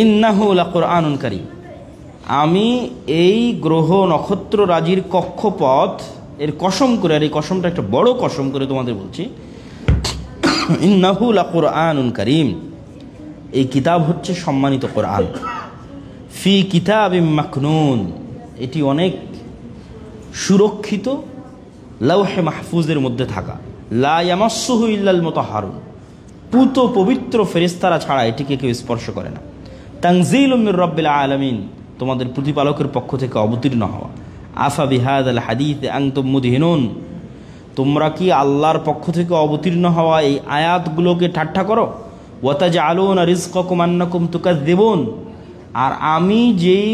Speaker 1: ইন্নাহু লাকুরআনুন কারীম, আমি এই গ্রহ নক্ষত্র রাজির কক্ষপথ এর কসম করে, আর এই কসমটা একটা বড় কসম করে তোমাদের বলছি। ইন্নাহু লাকুরআনুন কারীম, এই কিতাব হচ্ছে সম্মানিত কোরআন। ফি কিতাবিম মাকনুন, এটি অনেক সুরক্ষিত লাওহে মাহফুজের মধ্যে থাকা। লা ইয়ামাসসুহু ইল্লাল মুতাহহারুন, পুত পবিত্র ফেরেশতারা ছাড়া এটিকে কেউ স্পর্শ করে না। তানজিলুম মির রাব্বিল আলামিন, তোমাদের প্রতিপালকের পক্ষ থেকে অবতীর্ণ হওয়া। আফা বিহাদাল হাদিস আনতুম মুদহিনুন, তোমরা কি আল্লাহর পক্ষ থেকে অবতীর্ণ হওয়া এই আয়াতগুলোকে ঠাট্টা করো? ওয়া তাজআলুনা রিজকাকুম আন্নাকুম তুকাযযিবুন, আর আমি যেই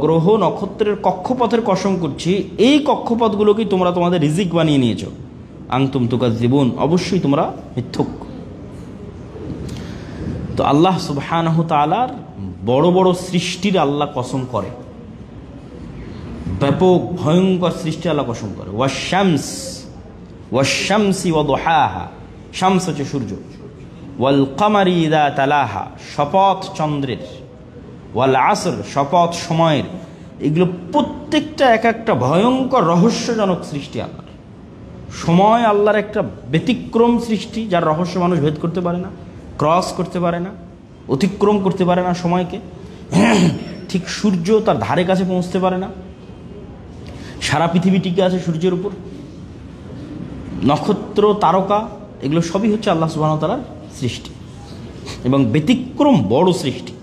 Speaker 1: গ্রহ নক্ষত্রের কক্ষপথের কসম করছি এই কক্ষপথগুলোকেই তোমরা তোমাদের রিজিক বানিয়ে নিয়েছো। আনতুম তুকাযযিবুন, অবশ্যই তোমরা মিথ্যুক। তো আল্লাহ সুবহানাহু তাআলার বড় বড় সৃষ্টির আল্লাহ কসম করে, ব্যাপক ভয়ঙ্কর সৃষ্টি আল্লাহ কসম করে। ওয়াশ-শামসি ওয়া দুহাহা, শামস হচ্ছে সূর্য। ওয়াল কামারি ইযা তালাহা, শপথ চন্দ্রের। ওয়াল আসর, শপথ সময়ের। এগুলো প্রত্যেকটা এক একটা ভয়ঙ্কর রহস্যজনক সৃষ্টি আল্লাহর। সময় আল্লাহর একটা ব্যতিক্রম সৃষ্টি, যার রহস্য মানুষ ভেদ করতে পারে না, ক্রস করতে পারে না, অতিক্রম করতে পারে না সময়কে। ঠিক সূর্য তার ধারে কাছে পৌঁছতে পারে না। সারা পৃথিবী টিকে আছে সূর্যের উপর। নক্ষত্র তারকা এগুলো সবই হচ্ছে আল্লাহ সুবহানাহু ওয়া তাআলার সৃষ্টি এবং ব্যতিক্রম বড় সৃষ্টি।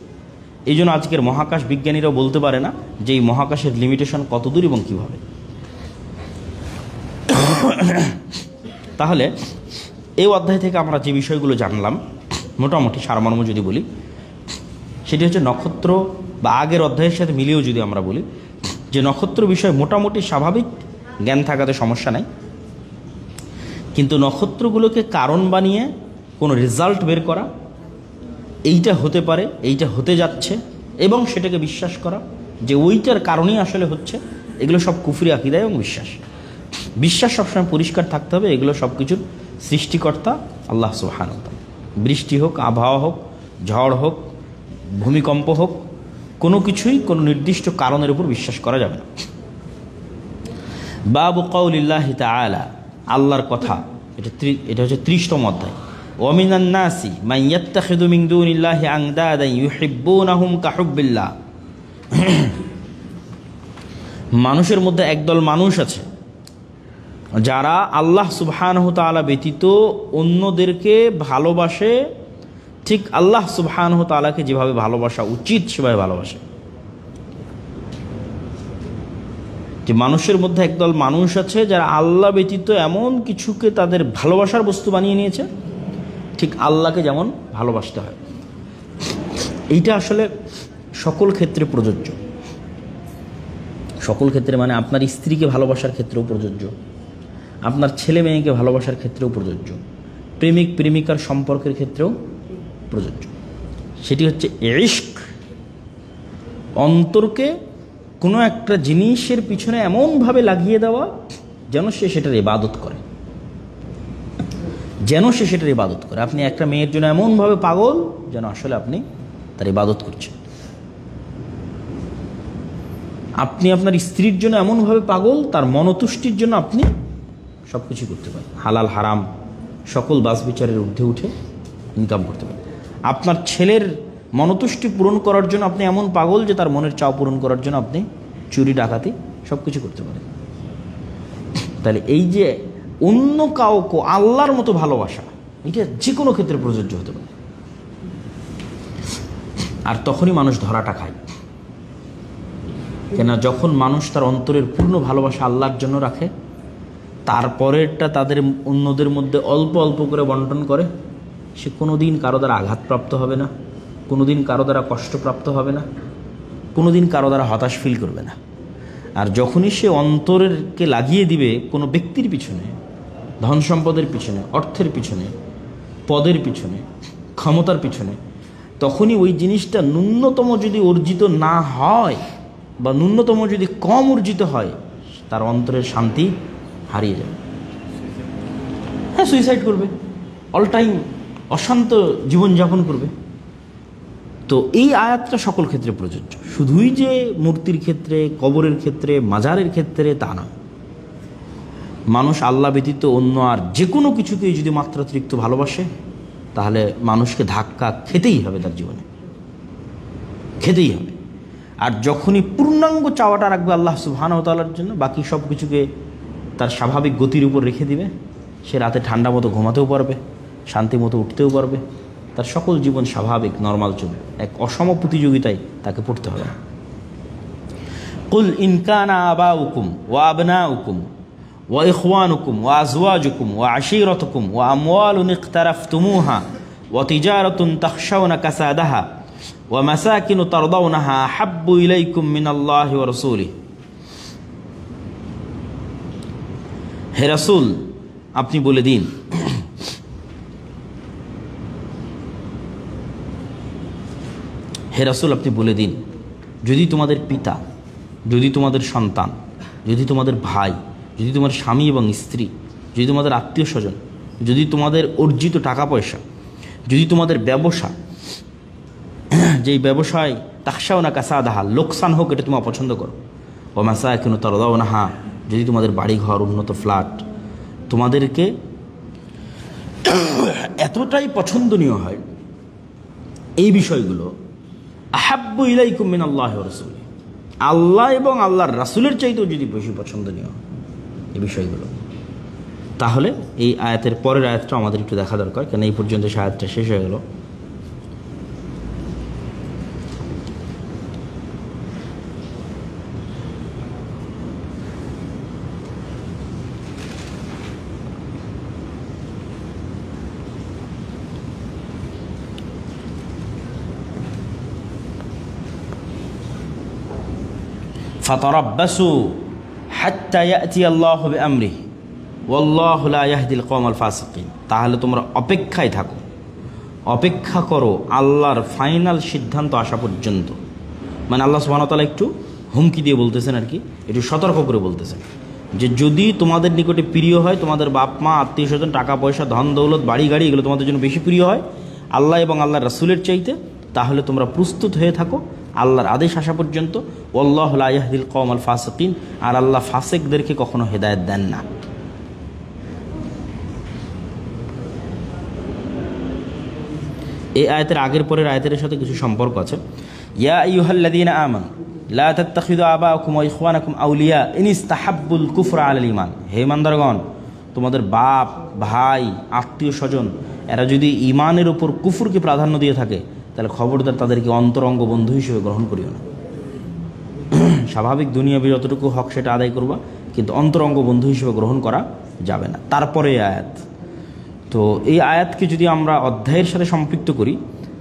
Speaker 1: এই জন্য আজকের মহাকাশ বিজ্ঞানীরাও বলতে পারে না যে এই মহাকাশের লিমিটেশন কত দূর এবং কীভাবে। তাহলে এই অধ্যায় থেকে আমরা যে বিষয়গুলো জানলাম, মোটামুটি সারমর্ম যদি বলি, সেটি হচ্ছে নক্ষত্র, বা আগের অধ্যায়ের সাথে মিলিয়েও যদি আমরা বলি যে নক্ষত্র বিষয়ে মোটামুটি স্বাভাবিক জ্ঞান থাকাতে সমস্যা নাই, কিন্তু নক্ষত্রগুলোকে কারণ বানিয়ে কোনো রেজাল্ট বের করা, এইটা হতে পারে, এইটা হতে যাচ্ছে, এবং সেটাকে বিশ্বাস করা যে ওইটার কারণেই আসলে হচ্ছে, এগুলো সব কুফরি আকীদা এবং বিশ্বাস। বিশ্বাস সবসময় পরিষ্কার থাকতে হবে, এগুলো সব কিছুর সৃষ্টিকর্তা আল্লাহ সুবহানাহু ওয়া তাআলা। বৃষ্টি হোক, আবহাওয়া হোক, ঝড় হোক, ভূমিকম্প হোক, কোনো কিছুই কোনো নির্দিষ্ট কারণের উপর বিশ্বাস করা যাবে না। বাবু কাউলিল্লাহি তাআলা, আল্লাহর কথা, এটা হচ্ছে 30তম অধ্যায়। ওয়ামিনান নাসি মান ইয়াত্তাখিযু মিন দুনিল্লাহি আনদাদান ইউহিব্বুনাহুম কাহুব্বিল্লাহ। মানুষের মধ্যে একদল মানুষ আছে যারা আল্লাহ সুবহানাহু তাআলা ব্যতীত অন্যদেরকে ভালোবাসে, ঠিক আল্লাহ সুবহানাহু তাআলাকে যেভাবে ভালোবাসা উচিত সেভাবে ভালোবাসে। যে মানুষের মধ্যে একদল মানুষ আছে যারা আল্লাহ ব্যতীত এমন কিছুকে তাদের ভালোবাসার বস্তু বানিয়ে নিয়েছে, ঠিক আল্লাহকে যেমন ভালোবাসতে হয়। এইটা আসলে সকল ক্ষেত্রে প্রযোজ্য। সকল ক্ষেত্রে মানে আপনার স্ত্রীকে ভালোবাসার ক্ষেত্রেও প্রযোজ্য, আপনার ছেলে মেয়েকে ভালোবাসার ক্ষেত্রেও প্রযোজ্য, প্রেমিক প্রেমিকার সম্পর্কের ক্ষেত্রেও প্রযোজ্য। সেটি হচ্ছে ইশক। অন্তরকে কোনো একটা জিনিসের পিছনে এমনভাবে লাগিয়ে দেওয়া যেন সে সেটার ইবাদত করে, যেন সে সেটার ইবাদত করে। আপনি একটা মেয়ের জন্য এমনভাবে পাগল যেন আসলে আপনি তার ইবাদত করছেন। আপনি আপনার স্ত্রীর জন্য এমনভাবে পাগল, তার মনতুষ্টির জন্য আপনি সব কিছু করতে পারেন, হালাল হারাম সকল বাস বিচারের ঊর্ধ্বে উঠে ইনকাম করতে পারেন। আপনার ছেলের মনতুষ্টি পূরণ করার জন্য আপনি এমন পাগল যে তার মনের চাও পূরণ করার জন্য আপনি চুরি ডাকাতি সব কিছু করতে পারেন। তাহলে এই যে অন্য কাউকে আল্লাহর মতো ভালোবাসা, এটা যে কোনো ক্ষেত্রে প্রযোজ্য হতে পারে। আর তখনই মানুষ ধরাটা খায়। কেন? যখন মানুষ তার অন্তরের পূর্ণ ভালোবাসা আল্লাহর জন্য রাখে, তারপরেরটা তাদের অন্যদের মধ্যে অল্প অল্প করে বন্টন করে, সে কোনোদিন কারো দ্বারা আঘাতপ্রাপ্ত হবে না, কোনোদিন কারো দ্বারা কষ্টপ্রাপ্ত হবে না, কোনোদিন কারো দ্বারা হতাশ ফিল করবে না। আর যখনই সে অন্তরকে লাগিয়ে দিবে কোনো ব্যক্তির পিছনে, ধন সম্পদের পিছনে, অর্থের পিছনে, পদের পিছনে, ক্ষমতার পিছনে, তখনই ওই জিনিসটা ন্যূনতম যদি অর্জিত না হয় বা ন্যূনতম যদি কম অর্জিত হয়, তার অন্তরের শান্তি হারিয়ে যাবে। হ্যাঁ, সুইসাইড করবে, অল টাইম অশান্ত জীবনযাপন করবে। তো এই আয়াতটা সকল ক্ষেত্রে প্রযোজ্য, শুধুই যে মূর্তির ক্ষেত্রে, কবরের ক্ষেত্রে, মাজারের ক্ষেত্রে তা না। মানুষ আল্লাহ ব্যতীত অন্য আর যে কোনো কিছুকেই যদি মাত্রাতিরিক্ত ভালোবাসে, তাহলে মানুষকে ধাক্কা খেতেই হবে, তার জীবনে খেতেই হবে। আর যখনই পূর্ণাঙ্গ চাওয়াটা রাখবে আল্লাহ সুবহানাহু ওয়া তাআলার জন্য, বাকি সব কিছুকে তার স্বাভাবিক গতির উপর রেখে দিবে, সে রাতে ঠান্ডা মতো ঘুমাতেও পারবে, শান্তি মতো উঠতেও পারবে, তার সকল জীবন স্বাভাবিক নরমাল চলবে। এক অসম প্রতিযোগিতায় তাকে পড়তে হবে না। কুল ইন কানা আবাউকুম ওয়া আবনাউকুম ওয়া ইখওয়ানুকুম ওয়া আজওয়াজুকুম ওয়া আশীরাতুকুম ওয়া আমওয়ালুন ইকতারাফতুমুহা ওয়া তিজারাতুন তাখশাউনা কাসাদাহা ওয়া মাসাকিনু তারদাউনাহা আহাব্বু ইলাইকুম মিনাল্লাহি ওয়া রাসূলিহি। হে রাসূল, আপনি বলে দিন, হে রাসূল আপনি বলে দিন, যদি তোমাদের পিতা, যদি তোমাদের সন্তান, যদি তোমাদের ভাই, যদি তোমার স্বামী এবং স্ত্রী, যদি তোমাদের আত্মীয় স্বজন, যদি তোমাদের অর্জিত টাকা পয়সা, যদি তোমাদের ব্যবসা, যেই ব্যবসায় তাখশাউনা কাসাদাহা, লোকসান হোক, এটা তোমরা পছন্দ করো, ওয়া মাসাকিনু তারদাউনাহা, যদি তোমাদের বাড়িঘর, উন্নত ফ্ল্যাট তোমাদেরকে এতটাই পছন্দনীয় হয়, এই বিষয়গুলো আহাব্বু ইলাইকুম মিনাল্লাহি ওয়া রাসূলিহি, আল্লাহ এবং আল্লাহর রাসূলের চাইতেও যদি বেশি পছন্দনীয় এই বিষয়গুলো, তাহলে এই আয়াতের পরের আয়াতটা আমাদের একটু দেখা দরকার, কেন এই পর্যন্ত সে আয়াতটা শেষ হয়ে গেল। ফাতারাব্বাসু হাত্তা ইয়াতি আল্লাহু বিআমরিহি ওয়াল্লাহু লা ইয়াহদিল কওমাল ফাসিকিন। তাহলে তোমরা অপেক্ষায় থাকো, অপেক্ষা করো আল্লাহর ফাইনাল সিদ্ধান্ত আসা পর্যন্ত। মানে আল্লাহ সুবহানাহু ওয়া তাআলা একটু হুমকি দিয়ে বলতেছেন, আর কি একটু সতর্ক করে বলতেছেন, যে যদি তোমাদের নিকটে প্রিয় হয়, তোমাদের বাপ মা, আত্মীয় স্বজন, টাকা পয়সা, ধন দৌলত, বাড়ি গাড়ি, এগুলো তোমাদের জন্য বেশি প্রিয় হয় আল্লাহ এবং আল্লাহর রাসূলের চাইতে, তাহলে তোমরা প্রস্তুত হয়ে থাকো আল্লাহর আদেশ আসা পর্যন্ত। ওয়াল্লাহু লা ইয়াহদিল কওমাল ফাসিকিন, আর আল্লাহ ফাসিকদেরকে কখনো হেদায়েত দেন না। এই আয়াতের আগের পরের আয়াতের সাথে কিছু সম্পর্ক আছে। ইয়া আইয়ুহাল্লাযীনা আমানু লা তাত্তাখিযু আবাআকুম ওয়া ইখওয়ানাকুম আউলিয়া ইন ইসতাহাব্বুল কুফরা আলাল ঈমান। হে ইমানদারগণ, তোমাদের বাপ, ভাই, আত্মীয় স্বজন এরা যদি ঈমানের উপর কুফরকে প্রাধান্য দিয়ে থাকে, তাহলে খবরদার তাদেরকে অন্তরঙ্গ বন্ধু হিসেবে গ্রহণ করিও না। স্বাভাবিক দুনিয়াবি যতটুকু হক সেটা আদায় করবা, কিন্তু অন্তরঙ্গ বন্ধু হিসেবে গ্রহণ করা যাবে না। তারপরে আয়াত, তো এই আয়াতকে যদি আমরা অধ্যায়ের সাথে সম্পৃক্ত করি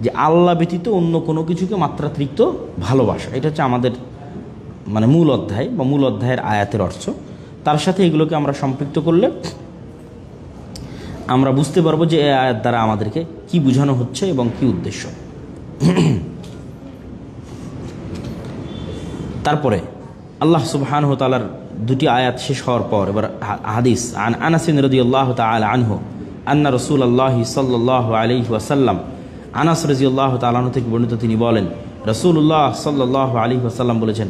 Speaker 1: যে আল্লাহ ব্যতীত অন্য কোনো কিছুকে মাত্রাতিরিক্ত ভালোবাসা, এটা হচ্ছে আমাদের মানে মূল অধ্যায় বা মূল অধ্যায়ের আয়াতের অর্থ। তার সাথে এগুলোকে আমরা সম্পৃক্ত করলে আমরা বুঝতে পারবো যে এই আয়াত দ্বারা আমাদেরকে কি বোঝানো হচ্ছে এবং কি উদ্দেশ্য। তারপরে আল্লাহ সুবহানাহু ওয়া তাআলার দুটি আয়াত শেষ হওয়ার পর এবার হাদিস আন আনাস রাদিয়াল্লাহু তাআলা আনহু আন্না রাসূলুল্লাহি সাল্লাল্লাহু আলাইহি ওয়াসাল্লাম, আনাস রাদিয়াল্লাহু তাআলা আনহু থেকে বর্ণিত, তিনি বলেন রাসূলুল্লাহ সাল্লাল্লাহু আলাইহি ওয়াসাল্লাম বলেছেন,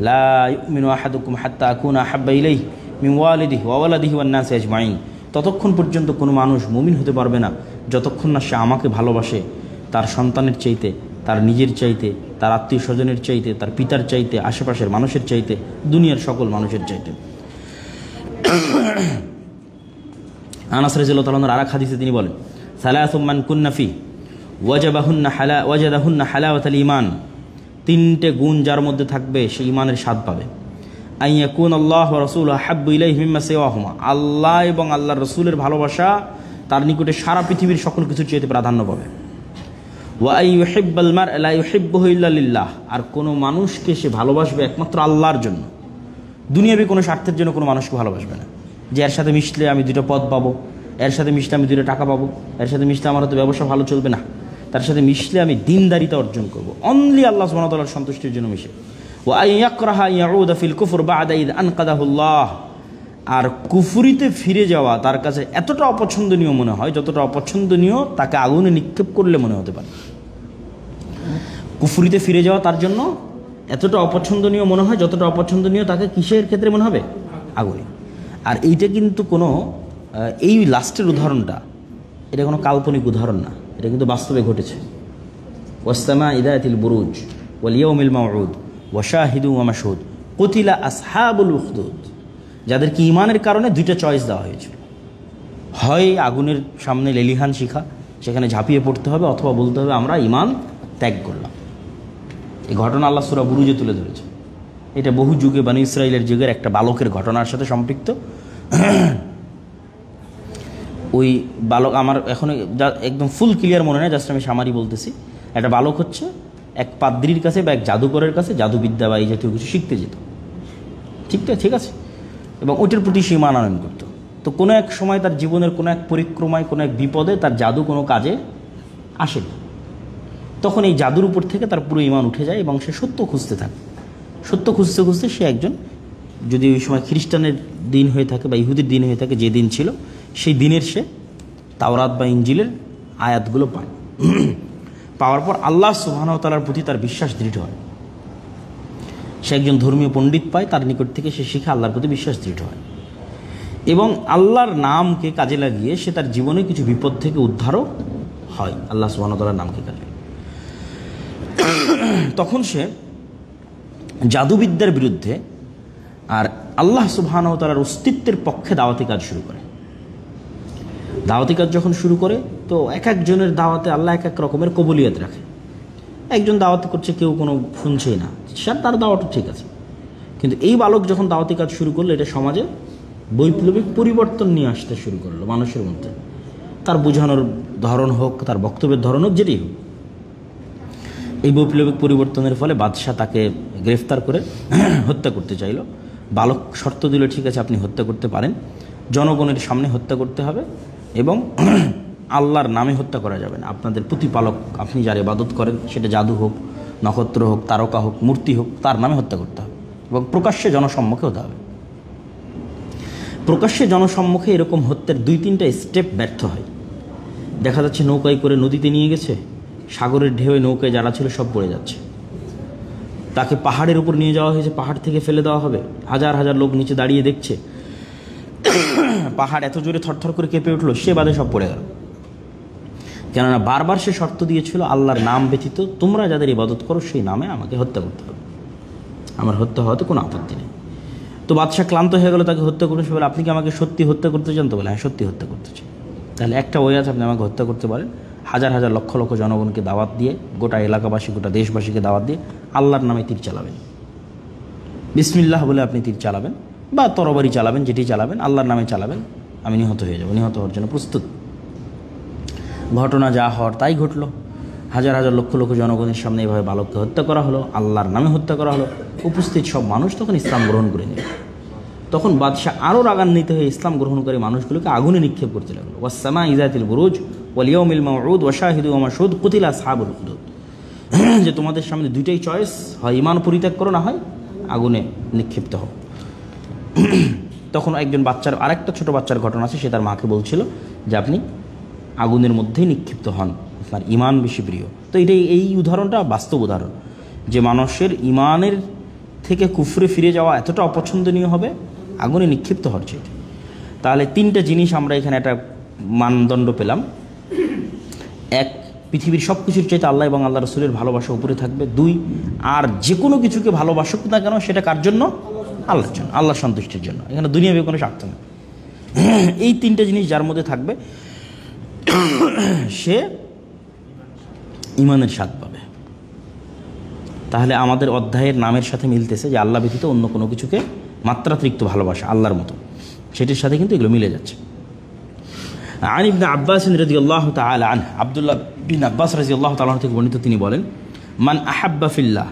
Speaker 1: লা ইউমিনু আহাদুকুম হাত্তা আকুনা আহাব্বা ইলাইহি মিন ওয়ালিদিহি ওয়া ওয়ালাদিহি ওয়ান নাসি আজমাইন। ততক্ষণ পর্যন্ত কোনো মানুষ মুমিন হতে পারবে না যতক্ষণ না সে আমাকে ভালোবাসে তার সন্তানের চাইতে, তার নিজের চাইতে, তার আত্মীয় স্বজনের চাইতে, তার পিতার চাইতে, আশেপাশের মানুষের চাইতে, দুনিয়ার সকল মানুষের চাইতে। আনাস রাদিয়াল্লাহু তাআলা আরেক হাদিসে তিনি বলেন, সালাসুম মান কুন্না ফি ওয়াজাদাহুন্না হালাওয়াতাল ঈমান। তিনটে গুণ যার মধ্যে থাকবে সে ঈমানের স্বাদ পাবে। আইয়াকুন আল্লাহ ওয়া রাসূলুহু আহাব্বু ইলাইহি মিম্মা সিওয়াহুমা, আল্লাহ এবং আল্লাহর রাসূলের ভালোবাসা তার নিকটে সারা পৃথিবীর সকল কিছুর চাইতে প্রাধান্য পাবে। ওয়া আইয়ুহিব্বাল মার'a লা ইউহিব্বুহু ইল্লা লিল্লাহ, আর কোনো মানুষকে সে ভালোবাসবে একমাত্র আল্লাহর জন্য। দুনিয়াবি কোনো স্বার্থের জন্য কোনো মানুষকে ভালোবাসবে না, যে এর সাথে মিশলে আমি দুটো পদ পাবো, এর সাথে মিশলে আমি দুটো টাকা পাবো, এর সাথে মিশলে আমার হয়তো ব্যবসা ভালো চলবে না, তার সাথে মিশলে আমি দিনদারিতা অর্জন করব। অনলি আল্লাহ সুবহানাহু ওয়া তাআলার সন্তুষ্টির জন্য মিশে। ওয়া আইয়াকরাহা ইয়াউদা ফিল কুফর বা'দা ইয আনকাদাহুল্লাহ, আর কুফরিতে ফিরে যাওয়া তার কাছে এতটা অপছন্দনীয় মনে হয় যতটা অপছন্দনীয় তাকে আগুনে নিক্ষেপ করলে মনে হতে পারে। কুফরিতে ফিরে যাওয়া তার জন্য এতটা অপছন্দনীয় মনে হয় যতটা অপছন্দনীয় তাকে কিসের ক্ষেত্রে মনে হবে? আগুনে। আর এইটা কিন্তু কোনো এই লাস্টের উদাহরণটা এটা কোনো কাল্পনিক উদাহরণ না, এটা কিন্তু বাস্তবে ঘটেছে। ওয়াসসামা ইদাতিল বুরুজ ওয়াল ইয়াউমিল মাউউদ ওয়া শাহিদু ওয়া মাশহুদ কুতিলা আসহাবুল উখদুদ, যাদেরকে ঈমানের কারণে দুইটা চয়েস দেওয়া হয়েছিল, হয় আগুনের সামনে লেলিহান শিখা সেখানে ঝাঁপিয়ে পড়তে হবে, অথবা বলতে হবে আমরা ঈমান ত্যাগ করলাম। এই ঘটনা আল্লাহ সূরা বুরুজে তুলে ধরেছে। এটা বহু যুগে বনী ইসরাইলের যুগের একটা বালকের ঘটনার সাথে সম্পৃক্ত। ওই বালক আমার এখন একদম ফুল ক্লিয়ার মনে নেই, জাস্ট আমি সামারি বলতেছি। একটা বালক হচ্ছে এক পাদ্রির কাছে বা এক জাদুকরের কাছে জাদুবিদ্যা বা এই জাতীয় কিছু শিখতে যেত, ঠিক আছে, এবং ওইটার প্রতি সে ঈমান আনয়ন করত। তো কোনো এক সময় তার জীবনের কোনো এক পরিক্রমায় কোনো এক বিপদে তার জাদু কোনো কাজে আসেনি, তখন এই জাদুর উপর থেকে তার পুরো ঈমান উঠে যায় এবং সে সত্য খুঁজতে থাকে। সত্য খুঁজতে খুঁজতে সে একজন, যদি ওই সময় খ্রিস্টানের দিন হয়ে থাকে বা ইহুদির দিন হয়ে থাকে, যে দিন ছিল সেই দিনের সে তাওরাত বা ইনজিলের আয়াতগুলো পায়। পাওয়ার পর আল্লাহ সুবহানাহু ওয়া তাআলার প্রতি তার বিশ্বাস দৃঢ় হয়। সে একজন ধর্মীয় পণ্ডিত পায়, তার নিকট থেকে সে শিখে আল্লাহর প্রতি বিশ্বাস দৃঢ় হয় এবং আল্লাহর নামকে কাজে লাগিয়ে সে তার জীবনে কিছু বিপদ থেকে উদ্ধারও হয় আল্লাহ সুবহানাহু ওয়া তাআলার নামকে কাজে। তখন সে জাদুবিদ্যার বিরুদ্ধে আর আল্লাহ সুবহানাহু ওয়া তাআলার অস্তিত্বের পক্ষে দাওয়াতি কাজ শুরু করে। দাওয়াতি কাজ যখন শুরু করে তো এক একজনের দাওয়াতে আল্লাহ এক এক রকমের কবুলিয়ত রাখে। একজন দাওয়াতি করছে, কেউ কোনো শুনছেই না, তার দাওয়াটা ঠিক আছে, কিন্তু এই বালক যখন দাওয়াতি কাজ শুরু করলো এটা সমাজে বৈপ্লবিক পরিবর্তন নিয়ে আসতে শুরু করলো মানুষের মধ্যে। তার বোঝানোর ধরন হোক, তার বক্তব্যের ধরন হোক, যেটাই হোক, এই বৈপ্লবিক পরিবর্তনের ফলে বাদশাহ তাকে গ্রেফতার করে হত্যা করতে চাইল। বালক শর্ত দিল, ঠিক আছে আপনি হত্যা করতে পারেন, জনগণের সামনে হত্যা করতে হবে এবং আল্লাহর নামে হত্যা করা যাবে না। আপনাদের প্রতিপালক, আপনি যার ইবাদত করেন, সেটা জাদু হোক, নক্ষত্র হোক, তারকা হোক, মূর্তি হোক, তার নামে হত্যা করতে হবে এবং প্রকাশ্যে জনসম্মুখে হতে হবে। প্রকাশ্যে জনসম্মুখে এরকম হত্যার 2-3টা স্টেপ ব্যর্থ হয়। দেখা যাচ্ছে নৌকায় করে নদীতে নিয়ে গেছে, সাগরের ঢেউয়ে নৌকায় যারা ছিল সব পড়ে যাচ্ছে। তাকে পাহাড়ের উপর নিয়ে যাওয়া হয়েছে, পাহাড় থেকে ফেলে দেওয়া হবে, হাজার হাজার লোক নিচে দাঁড়িয়ে দেখছে, পাহাড় এত জোরে থরথর করে কেঁপে উঠলো, সে বাদে সব পড়ে গেল। কেননা বারবার সে শর্ত দিয়েছিল আল্লাহর নাম ব্যতীত তোমরা যাদের ইবাদত করো সেই নামে আমাকে হত্যা করতে হবে, আমার হত্যা হওয়াতে কোনো আপত্তি নেই। তো বাদশাহ ক্লান্ত হয়ে গেল, তাকে হত্যা করবে। সে বলে আপনি কি আমাকে সত্যি হত্যা করতে চান? তো বলে হ্যাঁ সত্যি হত্যা করতে চাই। তাহলে একটা ওয়ে আছে, আপনি আমাকে হত্যা করতে পারেন। হাজার হাজার লক্ষ লক্ষ জনগণকে দাওয়াত দিয়ে, গোটা এলাকাবাসী গোটা দেশবাসীকে দাওয়াত দিয়ে আল্লাহর নামে তীর চালাবেন, বিসমিল্লাহ বলে আপনি তীর চালাবেন বা তরবারি চালাবেন, যেটি চালাবেন আল্লাহর নামে চালাবেন, আমি নিহত হয়ে যাব, নিহত হওয়ার জন্য প্রস্তুত। ঘটনা যা হওয়ার তাই ঘটলো। হাজার হাজার লক্ষ লক্ষ জনগণের সামনে এইভাবে বালককে হত্যা করা হলো, আল্লাহর নামে হত্যা করা হলো। উপস্থিত সব মানুষ তখন ইসলাম গ্রহণ করে নিল। তখন বাদশাহ আরও রাগান্বিত হয়ে ইসলাম গ্রহণ করে মানুষগুলোকে আগুনে নিক্ষেপ করতে লাগলো। ওয়াসসামা ইযাতিল বুরুজ ওয়াল ইয়াউমিল মাউউদ ওয়া শাহিদু ওয়া মাশহুদ কুতিলা আসহাবুল উখদুদ, যে তোমাদের সামনে দুইটাই চয়েস, হয় ঈমান পরিত্যাগ করো, না হয় আগুনে নিক্ষিপ্ত হও। তখন একজন বাচ্চার, আরেকটা ছোট বাচ্চার ঘটনা আছে, সে তার মাকে বলছিল যে আপনি আগুনের মধ্যেই নিক্ষিপ্ত হন, আপনার ঈমান বেশি প্রিয়। তো এই উদাহরণটা বাস্তব উদাহরণ যে মানুষের ঈমানের থেকে কুফরে ফিরে যাওয়া এতটা অপছন্দনীয় হবে আগুনে নিক্ষিপ্ত হওয়ার চাইতে। তাহলে তিনটা জিনিস আমরা এখানে একটা মানদণ্ড পেলাম। এক, পৃথিবীর সব কিছুর চাইতে আল্লাহ এবং আল্লাহ রসুলের ভালোবাসা উপরে থাকবে। দুই, আর যে কোনো কিছুকে ভালোবাসুক না কেন সেটা কার জন্য? আল্লাহর জন্য, আল্লাহর সন্তুষ্টির জন্য। এখানে দুনিয়াবি কোনো স্বার্থ নেই। এই তিনটা জিনিস যার মধ্যে থাকবে সে ঈমানের স্বাদ পাবে। তাহলে আমাদের অধ্যায়ের নামের সাথে মিলতেছে যে আল্লাহ ব্যতীত অন্য কোনো কিছুকে মাত্রাতিরিক্ত ভালোবাসা আল্লাহর মতো, সেটির সাথে কিন্তু এগুলো মিলে যাচ্ছে। আন ইবনে আব্বাস রাদিয়াল্লাহু তাআলা আনহু, আব্দুল্লাহ বিন আব্বাস রাদিয়াল্লাহু তাআলা থেকে বর্ণিত, তিনি বলেন মান আহাব্বা ফিল্লাহ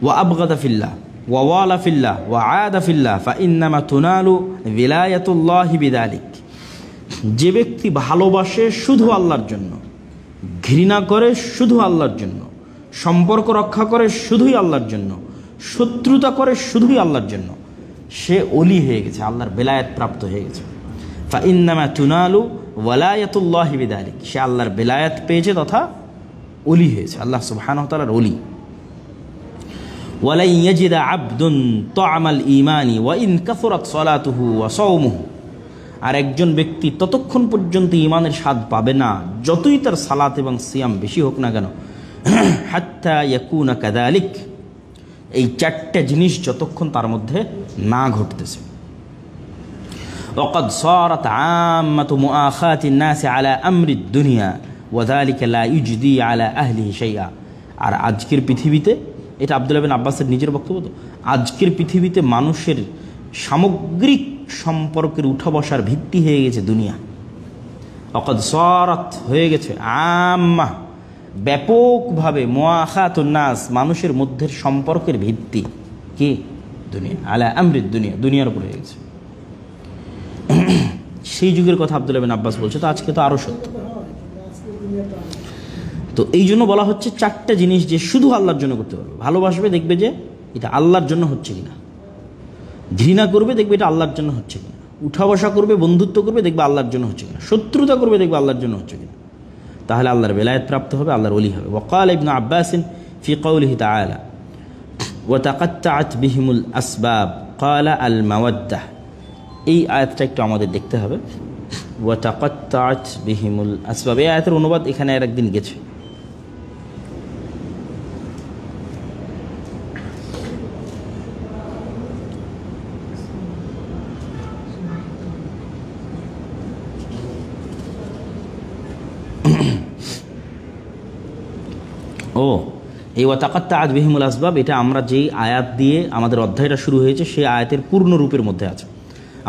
Speaker 1: ওয়া আবগাদা ফিল্লাহ ওয়া ওয়ালা ফিল্লাহ ওয়া আদা ফিল্লাহ ফাইন্নামা তুনালু ভিলায়াতুল্লাহি বিযালিক। যে ব্যক্তি ভালোবাসে শুধু আল্লাহর জন্য, ঘৃণা করে শুধু আল্লাহর জন্য, সম্পর্ক রক্ষা করে শুধুই আল্লাহর জন্য, শত্রুতা করে শুধুই আল্লাহর জন্য, সে ওলি হয়ে গেছে, আল্লাহর বেলায়েত প্রাপ্ত হয়ে গেছে। ফাইন্নামা তুনালু ওয়ালায়াতুল্লাহি বিযালিক, সে আল্লাহর বেলায়েত পেয়েছে তথা ওলি হয়েছে, আল্লাহ সুবহানাহু ওয়া তাআলার ওলি। ওয়ালাই ইয়াজিদা আবদুন তা'আমাল ঈমানি ওয়া ইন কাসুরাত সালাতুহু ওয়া সাওমুহু, আর একজন ব্যক্তি ততক্ষণ পর্যন্ত ঈমানের স্বাদ পাবে না যতই তার সালাত এবং সিয়াম বেশি হোক না কেন, হাত্তা ইয়াকুনা কাযালিক, এই চারটা জিনিস যতক্ষণ তার মধ্যে না ঘটতেছে। ওয়াকাদ সারাত আম্মাতু মুআখাতিন নাস আলা আমরিদ দুনিয়া ওয়া যালিকা লা ইউজদি আলা আহলিহি শাইআ। আর আজকের পৃথিবীতে, এটা আব্দুল্লাহ বিন আব্বাসের নিজের বক্তব্য, তো আজকের পৃথিবীতে মানুষের সামগ্রিক সম্পর্কের উঠা বসার ভিত্তি হয়ে গেছে দুনিয়া। ওয়াকাদ সারাত, হয়ে গেছে, আম্মা ব্যাপকভাবে, মুআখাতুন নাস মানুষের মধ্যে সম্পর্কের ভিত্তি কি? দুনিয়া, আলা আমরিদ দুনিয়া, দুনিয়ার উপর হয়ে গেছে। সেই যুগের কথা আব্দুল্লাহ বিন আব্বাস বলছে, তো আজকে তো আরও সত্য। তো এই জন্য বলা হচ্ছে চারটা জিনিস যে শুধু আল্লাহর জন্য করতে পারবে। ভালোবাসবে, দেখবে যে এটা আল্লাহর জন্য হচ্ছে কিনা। ঘৃণা করবে, দেখবে এটা আল্লাহর জন্য হচ্ছে কিনা। উঠা বসা করবে, বন্ধুত্ব করবে, দেখবে আল্লাহর জন্য হচ্ছে কিনা। শত্রুতা করবে, দেখবে আল্লাহর জন্য হচ্ছে কিনা। তাহলে আল্লাহর বেলায়েত প্রাপ্ত হবে, আল্লাহর ওলি হবে। ওয়াকাল ইবনে আব্বাস ফি কওলিহি তাআলা ওয়া তাকাত্তাআত বিহিমুল আসবাব ক্বালা আল মাওয়াদ্দাহ। এই আয়াতটা একটু আমাদের দেখতে হবে। ওয়া তাকাত্তাআত বিহিমুল আসবাব, এই আয়াতের অনুবাদ এখানে আর একদিন গেছে। এই ওয়া তাকাত্তাআত বিহিমুল আসবাব, এটা আমরা যেই আয়াত দিয়ে আমাদের অধ্যায়টা শুরু হয়েছে সেই আয়াতের পূর্ণ রূপের মধ্যে আছে।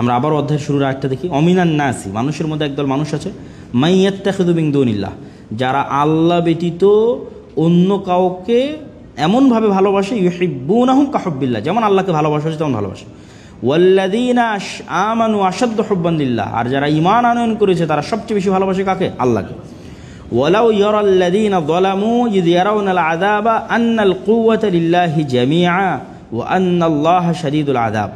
Speaker 1: আমরা আবার অধ্যায়ের শুরুর আয়াতটা দেখি। অমিনান নাসি, মানুষের মধ্যে একদল মানুষ আছে, মাই ইয়াত্তাখিযু মিন দুনিল্লাহ, যারা আল্লাহ ব্যতীত অন্য কাউকে এমনভাবে ভালোবাসে, ইউহিব্বুনাহুম কাহুব্বিল্লাহ, যেমন আল্লাহকে ভালোবাসা হচ্ছে তেমন ভালোবাসে। ওয়াল্লাযীনা আমানু আশাদ্দু হুব্বান লিল্লাহ, আর যারা ঈমান আনয়ন করেছে তারা সবচেয়ে বেশি ভালোবাসে কাকে? আল্লাহকে। ওয়ালাউ ইয়ারাল্লাযীনা যালামু ইয ইয়ারাউনাল আযাবা আন্নাল কুওয়াতা লিল্লাহি জামিআ ওয়া আন্নাল্লাহা শাদীদুল আযাব,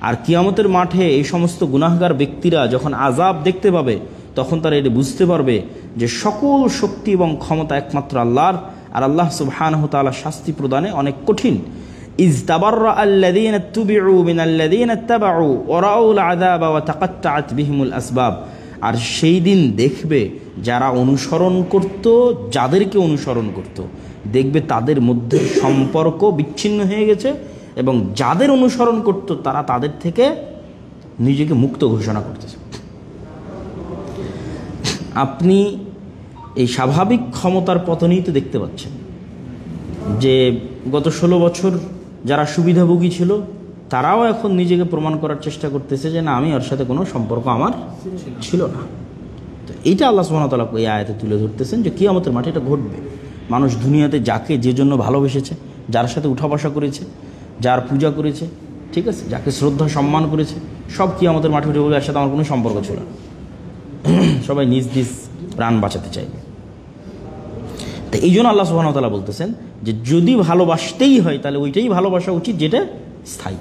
Speaker 1: আর কিয়ামতের মাঠে এই সমস্ত গুনাহগার ব্যক্তিরা যখন আযাব দেখতে পাবে তখন তারা এটা বুঝতে পারবে যে সকল শক্তি এবং ক্ষমতা একমাত্র আল্লাহর, আর আল্লাহ সুবহানাহু ওয়া তাআলা শাস্তি প্রদানে অনেক কঠিন। ইয তাবাররা আল্লাযীনা তুবিউ মিনাল্লাযীনা ইত্তাবাউ ওয়া রাউল আযাবা ওয়া তাকাত্তাআত বিহিমুল আসবাব, আর সেই দিন দেখবে যারা অনুসরণ করত, যাদেরকে অনুসরণ করত, দেখবে তাদের মধ্যে সম্পর্ক বিচ্ছিন্ন হয়ে গেছে, এবং যাদের অনুসরণ করত তারা তাদের থেকে নিজেকে মুক্ত ঘোষণা করতেছে। আপনি এই স্বাভাবিক ক্ষমতার পতনেই তো দেখতে পাচ্ছেন যে গত 16 বছর যারা সুবিধাভোগী ছিল তারাও এখন নিজেকে প্রমাণ করার চেষ্টা করতেছে যে না, আমি ওর সাথে কোনো সম্পর্ক আমার ছিল না। তো এইটা আল্লাহ সুবহানাহু ওয়া তাআলা এই আয়াতে তুলে ধরতেছেন যে কিয়ামতের মাঠে এটা ঘটবে। মানুষ দুনিয়াতে যাকে যে জন্য ভালোবেসেছে, যার সাথে উঠা বসা করেছে, যার পূজা করেছে, ঠিক আছে, যাকে শ্রদ্ধা সম্মান করেছে, সব কিয়ামতের মাঠে উঠে বলবে এর সাথে আমার কোনো সম্পর্ক ছিল না। সবাই নিজ নিজ প্রাণ বাঁচাতে চাইবে। তো এই জন্য আল্লাহ সুবহানাহু ওয়া তাআলা বলতেছেন যে যদি ভালোবাসতেই হয় তাহলে ওইটাই ভালোবাসা উচিত যেটা স্থায়ী।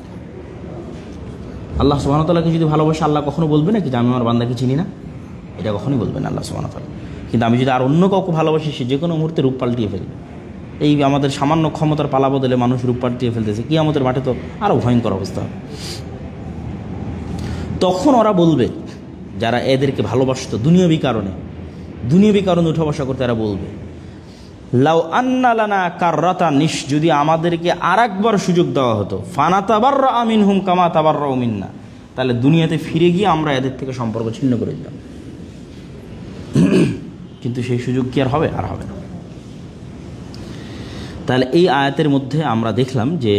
Speaker 1: আল্লাহ সুবহানাহু ওয়া তাআলাকে যদি ভালোবাসে, আল্লাহ কখনো বলবে না কি যে আমি আমার বান্দাকে চিনি না? এটা কখনোই বলবে না আল্লাহ সুবহানাহু ওয়া তাআলা। কিন্তু আমি যদি আর অন্য কাউকে ভালোবাসি, সে যে কোনো মুহূর্তে রূপ পাল্টিয়ে ফেলবে। এই আমাদের সামান্য ক্ষমতার পালা বদলে মানুষ রূপ পাল্টিয়ে ফেলতেছে, কিয়ামতের মাঠে তো আরও ভয়ঙ্কর অবস্থা হবে। তখন ওরা বলবে, যারা এদেরকে ভালোবাসত দুনিয়াবী কারণে উঠা বসা করতে, এরা বলবে লাউ আন্না লানা কাররাতান, যদি আমাদেরকে আরেকবার সুযোগ দেওয়া হতো, ফানাতাবাররা মিনহুম কামা তাবাররাউ মিন্না, তাহলে দুনিয়াতে ফিরে গিয়ে আমরা এদের থেকে সম্পর্ক ছিন্ন করে দিতাম। কিন্তু সেই সুযোগ কি আর হবে? আর হবে না। তাহলে এই আয়াতের মধ্যে আমরা দেখলাম যে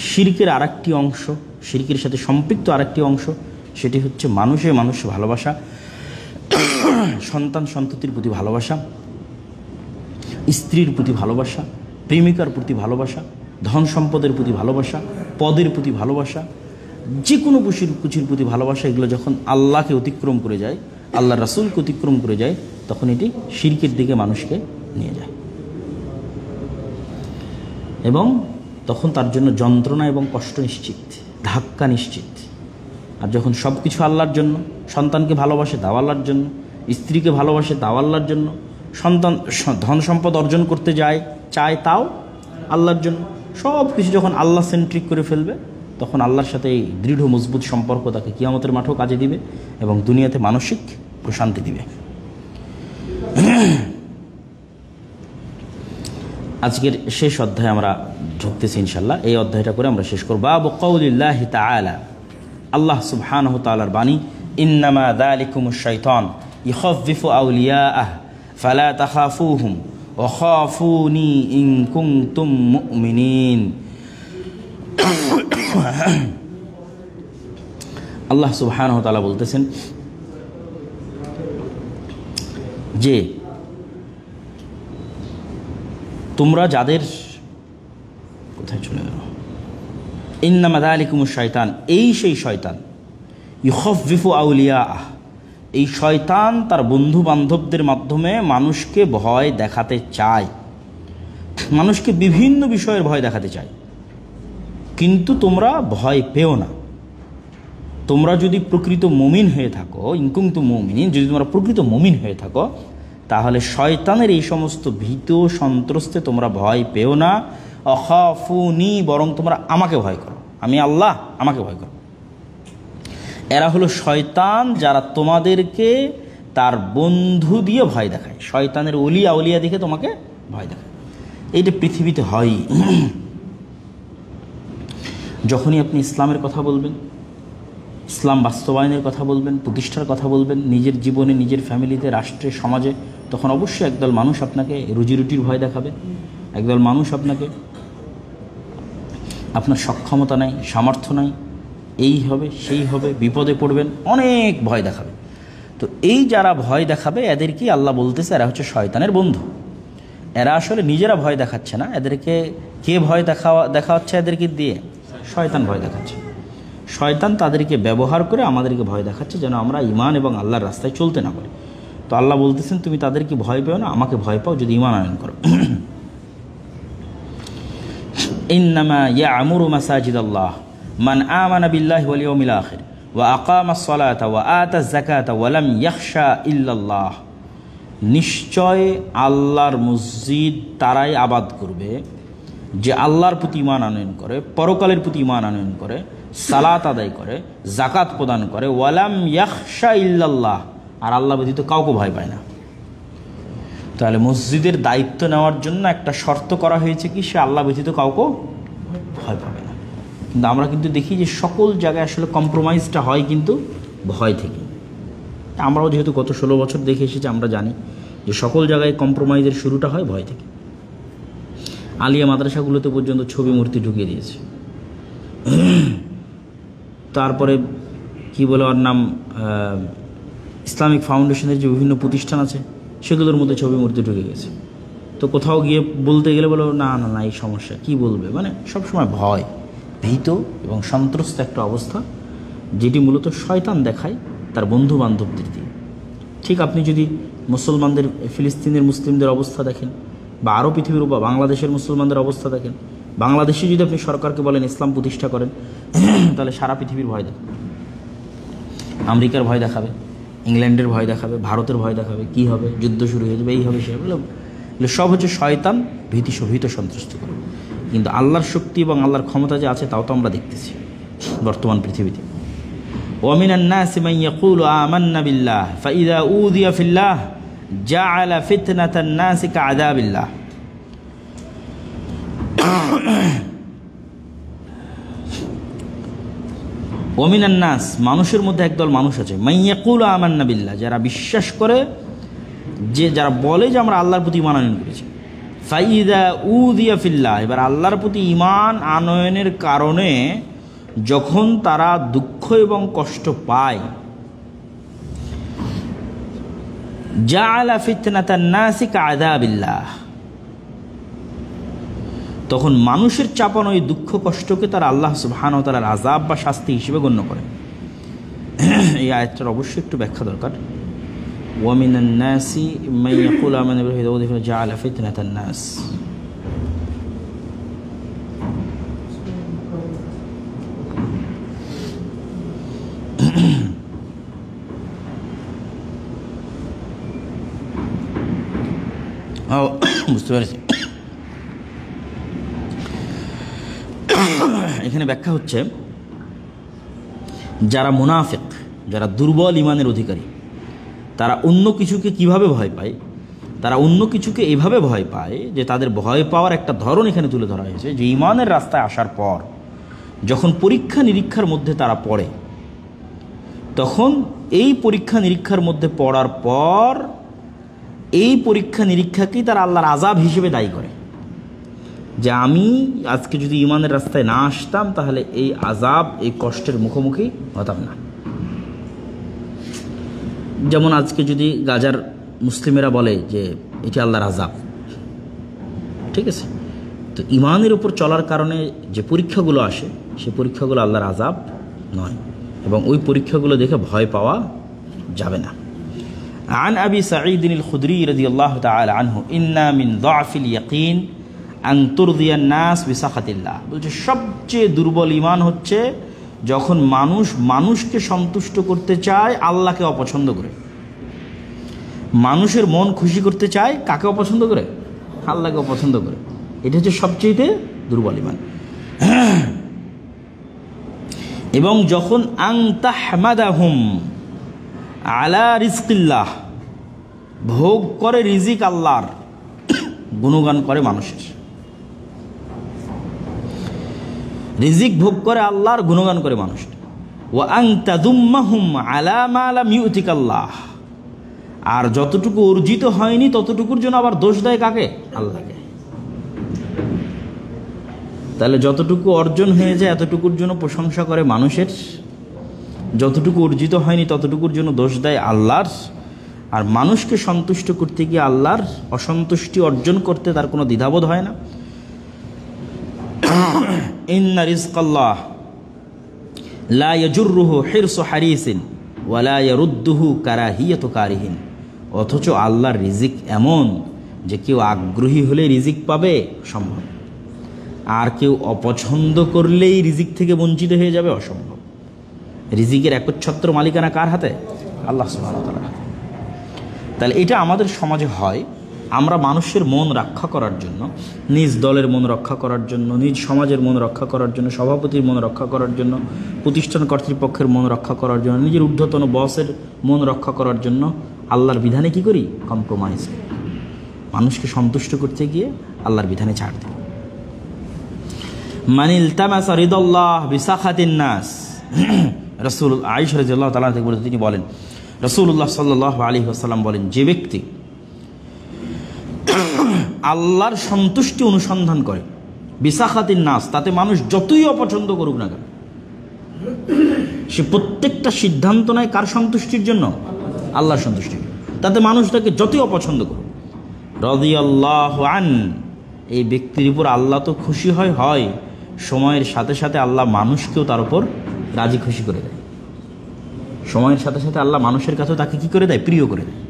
Speaker 1: শিরকের আরেকটি অংশ, শিরকের সাথে সম্পৃক্ত আরেকটি অংশ, সেটি হচ্ছে মানুষে ভালোবাসা, সন্তান সন্ততির প্রতি ভালোবাসা, স্ত্রীর প্রতি ভালোবাসা, প্রেমিকার প্রতি ভালোবাসা, ধন সম্পদের প্রতি ভালোবাসা, পদের প্রতি ভালোবাসা, যে কোনো কিছুর প্রতি ভালোবাসা, এগুলো যখন আল্লাহকে অতিক্রম করে যায়, আল্লাহ রাসূলকে অতিক্রম করে যায়, তখন এটি শিরকের দিকে মানুষকে নিয়ে যায়, এবং তখন তার জন্য যন্ত্রণা এবং কষ্ট নিশ্চিত, ধাক্কা নিশ্চিত। আর যখন সব কিছু আল্লাহর জন্য, সন্তানকে ভালোবাসে তাও আল্লাহর জন্য, স্ত্রীকে ভালোবাসে তাও আল্লাহর জন্য, সন্তান ধন সম্পদ অর্জন করতে চায় তাও আল্লাহর জন্য, সব কিছু যখন আল্লাহ সেন্ট্রিক করে ফেলবে, তখন আল্লাহর সাথে এই দৃঢ় মজবুত সম্পর্ক তাকে কিয়ামতের মাঠেও কাজে দিবে এবং দুনিয়াতে মানসিক প্রশান্তি দিবে। আজকের শেষ অধ্যায়ে আমরা ঢুকতেছি ইনশাল্লাহ। এই অধ্যায়টা করে আমরা শেষ করব। বাবু কওলিল্লাহি তাআলা, আল্লাহ সুবহানাহু ওয়া তাআলার বাণী, ইন্নামা যালিকুমুশ শাইতান ইখাফিফু আউলিয়াআহ ফালা তাখাফুহুম ওয়া খাফুনি ইন কুনতুম মুমিনিন। আল্লাহ সুবহানাহু ওয়া তাআলা বলতেছেন যে তোমরা যাদের, কোথায় চলে গেল, ইন্নামা যালিকুমুশ শাইতান, এই সেই শয়তান, ইখাফিফু আউলিয়াআহ, এই শয়তান তার বন্ধু বান্ধবদের মাধ্যমে মানুষকে ভয় দেখাতে চায়, মানুষকে বিভিন্ন বিষয়ের ভয় দেখাতে চায়। কিন্তু তোমরা ভয় পেও না। তোমরা যদি প্রকৃত মুমিন হয়ে থাকো, ইন কুনতুম মুমিনিন, যদি তোমরা প্রকৃত মুমিন হয়ে থাকো, তাহলে শয়তানের এই সমস্ত ভীত সন্ত্রস্তে তোমরা ভয় পেও না। আখাফুনি, বরং তোমরা আমাকে ভয় করো, আমি আল্লাহ, আমাকে ভয় করো। এরা হলো শয়তান, যারা তোমাদেরকে তার বন্ধু দিয়ে ভয় দেখায়, শয়তানের ওলি আউলিয়া দেখে তোমাকে ভয় দেখায়। এইটা পৃথিবীতে হয়। যখনই আপনি ইসলামের কথা বলবেন, ইসলাম বাস্তবায়নের কথা বলবেন, প্রতিষ্ঠার কথা বলবেন, নিজের জীবনে, নিজের ফ্যামিলিতে, রাষ্ট্রে, সমাজে, তখন অবশ্যই একদল মানুষ আপনাকে রুজিরুটির ভয় দেখাবে, একদল মানুষ আপনাকে আপনার সক্ষমতা নাই, সামর্থ্য নাই, এই হবে সেই হবে, বিপদে পড়বেন, অনেক ভয় দেখাবে। তো এই যারা ভয় দেখাবে এদেরকেই আল্লাহ বলতেছে এরা হচ্ছে শয়তানের বন্ধু। এরা আসলে নিজেরা ভয় দেখাচ্ছে না, এদেরকে কে ভয় দেখাচ্ছে? এদেরকে দিয়ে শয়তান ভয় দেখাচ্ছে। শয়তান তাদেরকে ব্যবহার করে আমাদেরকে ভয় দেখাচ্ছে যেন আমরা ঈমান এবং আল্লাহর রাস্তায় চলতে না পারি। তো আল্লাহ বলতেছেন তুমি তাদেরকে ভয় পেও না, আমাকে ভয় পাও যদি ঈমান আনয়ন করো। ইন্নামা ইয়া'মুরু মাসাজিদাল্লাহ মান আমানা বিল্লাহি ওয়াল ইয়াউমিল আখির ওয়া আকামাস সালাতা ওয়া আতাজ যাকাতা ওয়া লাম ইয়াখশা ইল্লাল্লাহ। নিশ্চয় আল্লাহর মসজিদ তারাই আবাদ করবে যে আল্লাহর প্রতি ঈমান আনয়ন করে, পরকালের প্রতি ঈমান আনয়ন করে, সালাত আদায় করে, যাকাত প্রদান করে, ওয়ালাম ইয়াখশা ইল্লাল্লাহ, আর আল্লাহ ব্যতীত কাউকে ভয় পায় না। তাহলে মসজিদের দায়িত্ব নেওয়ার জন্য একটা শর্ত করা হয়েছে কি, সে আল্লাহ ব্যতীত কাউকে ভয় পাবে না। কিন্তু আমরা কিন্তু দেখি যে সকল জায়গায় আসলে কম্প্রোমাইজটা হয় কিন্তু ভয় থেকে। আমরাও যেহেতু গত 16 বছর দেখে এসেছি, আমরা জানি যে সকল জায়গায় কম্প্রোমাইজের শুরুটা হয় ভয় থেকে। আলিয়া মাদ্রাসাগুলোতে পর্যন্ত ছবি মূর্তি ঢুকিয়ে দিয়েছে। তারপরে কি বলে ওর নাম, ইসলামিক ফাউন্ডেশনের যে বিভিন্ন প্রতিষ্ঠান আছে সেগুলোর মধ্যে ছবি মূর্তি ঢুকে গেছে। তো কোথাও গিয়ে বলতে গেলে বলো না না না এই সমস্যা, কি বলবে, মানে সবসময় ভয়, ভীত এবং সন্ত্রস্ত একটা অবস্থা, যেটি মূলত শয়তান দেখায় তার বন্ধু বান্ধবদের দিয়ে। ঠিক আপনি যদি মুসলমানদের, ফিলিস্তিনের মুসলিমদের অবস্থা দেখেন, বা আরও পৃথিবীর বা বাংলাদেশের মুসলমানদের অবস্থা দেখেন, বাংলাদেশে যদি আপনি সরকারকে বলেন ইসলাম প্রতিষ্ঠা করেন, তাহলে সারা পৃথিবীর ভয় দেখাবে, আমেরিকার ভয় দেখাবে, ইংল্যান্ডের ভয় দেখাবে, ভারতের ভয় দেখাবে, কি হবে, যুদ্ধ শুরু হয়ে যাবে, এই হবে, সে হবে। সব হচ্ছে শয়তান ভীত সন্ত্রস্ত করে। কিন্তু আল্লাহর শক্তি এবং আল্লাহর ক্ষমতা যে আছে তাও তো আমরা দেখতেছি বর্তমান পৃথিবীতে। ওয়ামিনান নাসি মান ইয়াকুলু আমান্না বিল্লাহ ফাইযা উযিয়া ফিল্লাহ জাআলা ফিতনাতান নাসি কাআযাবিল্লাহ। ওয়ামিনান নাস, মানুষের মধ্যে একদল মানুষ আছে, মান ইয়াকুলু আমান্না বিল্লাহ, যারা বিশ্বাস করে, যে যারা বলে যে আমরা আল্লাহর প্রতি ঈমান আনয়ন করেছি। ফাইযা উযিয়া ফিল্লাহ, এবার আল্লাহর প্রতি ঈমান আনয়নের কারণে যখন তারা দুঃখ এবং কষ্ট পায়, জাআলা ফিতনাতান নাসি কাআযাবিল্লাহ, তখন মানুষের চাপানো এই দুঃখ কষ্টকে তারা আল্লাহ সুবহানাহু ওয়া তাআলার আযাব বা শাস্তি হিসেবে গণ্য করে। এই আয়াতটার অবশ্যই একটু ব্যাখ্যা দরকার। ওয়ামিনান নাসি মান ইয়াকুলু আমান্না বিল্লাহি ওয়া রাসূলিহি জাআলা ফিতনাতান নাস। বুঝতে পেরেছি। এখানে ব্যাখ্যা হচ্ছে, যারা মুনাফিক, যারা দুর্বল ইমানের অধিকারী, তারা অন্য কিছুকে কিভাবে ভয় পায়, তারা অন্য কিছুকে এভাবে ভয় পায় যে তাদের ভয় পাওয়ার একটা ধরন এখানে তুলে ধরা হয়েছে, যে ইমানের রাস্তায় আসার পর যখন পরীক্ষা নিরীক্ষার মধ্যে তারা পড়ে, তখন এই পরীক্ষা নিরীক্ষার মধ্যে পড়ার পর এই পরীক্ষা নিরীক্ষাকেই তারা আল্লাহর আযাব হিসেবে দায়ী করে, যে আমি আজকে যদি ইমানের রাস্তায় না আসতাম তাহলে এই আযাব, এই কষ্টের মুখোমুখি হতাম না। যেমন আজকে যদি গাজার মুসলিমেরা বলে যে এটি আল্লাহর আযাব, ঠিক আছে, তো ইমানের উপর চলার কারণে যে পরীক্ষাগুলো আসে, সেই পরীক্ষাগুলো আল্লাহর আযাব নয়, এবং ওই পরীক্ষাগুলো দেখে ভয় পাওয়া যাবে না। عن أبي سعيد الخدري رضي الله تعالى عنه إنا من ضعف اليقين أن ترضي الناس بسخط الله। বলছে সবচেয়ে দুর্বল ঈমান হচ্ছে যখন মানুষকে সন্তুষ্ট করতে চায় আল্লাহকে অপছন্দ করে। মানুষের মন খুশি করতে চায় কাকে অপছন্দ করে? আল্লাহকে অপছন্দ করে। এটা হচ্ছে সবচেয়ে দুর্বল ঈমান। এবং যখন আন তাহমাদাহুম আলা রিজকিল্লাহ, ভোগ করে রিজিক আল্লাহর, গুণগান করে মানুষের, রিজিক ভোগ করে আল্লাহর, গুণগান করে মানুষের। ওয়া আন তাদুম্মাহুম আলা মা লাম ইউতিকাল্লাহ, আর যতটুকু অর্জিত হয়নি ততটুকুর জন্য আবার দোষ দেয় কাকে? আল্লাহকে। তাহলে যতটুকু অর্জন হয়ে যায় এতটুকুর জন্য প্রশংসা করে মানুষের, যতটুকু অর্জিত হয়নি ততটুকুর জন্য দোষ দেয় আল্লাহর, আর মানুষকে সন্তুষ্ট করতে গিয়ে আল্লাহর অসন্তুষ্টি অর্জন করতে তার কোনো দ্বিধাবোধ হয় না। ইন্না রিজকাল্লাহ লা ইয়াজুররুহু হিরসু হারিসিন ওয়া লা ইয়ারুদ্দুহু কারাহিয়াতু কারিহিন। অথচ আল্লাহর রিজিক এমন যে কেউ আগ্রহী হলে রিজিক পাবে সম্ভব, আর কেউ অপছন্দ করলেই রিজিক থেকে বঞ্চিত হয়ে যাবে অসম্ভব। রিজিকের একচ্ছত্র মালিকানা কার হাতে? আল্লাহ সুবহানাহু ওয়া তাআলার হাতে। তাহলে এটা আমাদের সমাজে হয়। আমরা মানুষের মন রক্ষা করার জন্য, নিজ দলের মন রক্ষা করার জন্য, নিজ সমাজের মন রক্ষা করার জন্য, সভাপতির মন রক্ষা করার জন্য, প্রতিষ্ঠান কর্তৃপক্ষের মন রক্ষা করার জন্য, নিজের ঊর্ধ্বতন বসের মন রক্ষা করার জন্য আল্লাহর বিধানে কি করি? কম্প্রোমাইজ। মানুষকে সন্তুষ্ট করতে গিয়ে আল্লাহর বিধানে ছাড় দেয়। মানিল তামাসা রিদাল্লাহ বিসাখাতিন নাস, রাসূল আয়েশা রাদিয়াল্লাহু তাআলা থেকে তিনি বলেন, রাসূলুল্লাহ সাল্লাল্লাহু আলাইহি ওয়াসাল্লাম বলেন, যে ব্যক্তি আল্লাহর সন্তুষ্টি অনুসন্ধান করে বিসাখাতিন নাস, তাতে মানুষ যতই অপছন্দ করুক না কেন, সে প্রত্যেকটা সিদ্ধান্ত নেয় কার সন্তুষ্টির জন্য? আল্লাহর সন্তুষ্টির জন্য। তাতে মানুষ তাকে যতই অপছন্দ করুক, রাদিয়াল্লাহু আন, এই ব্যক্তির উপর আল্লাহ তো খুশি হয়, সময়ের সাথে সাথে আল্লাহ মানুষকেও তার উপর রাজি খুশি করে দেয়। সময়ের সাথে সাথে আল্লাহ মানুষের কাছেও তাকে কি করে দেয়? প্রিয় করে দেয়।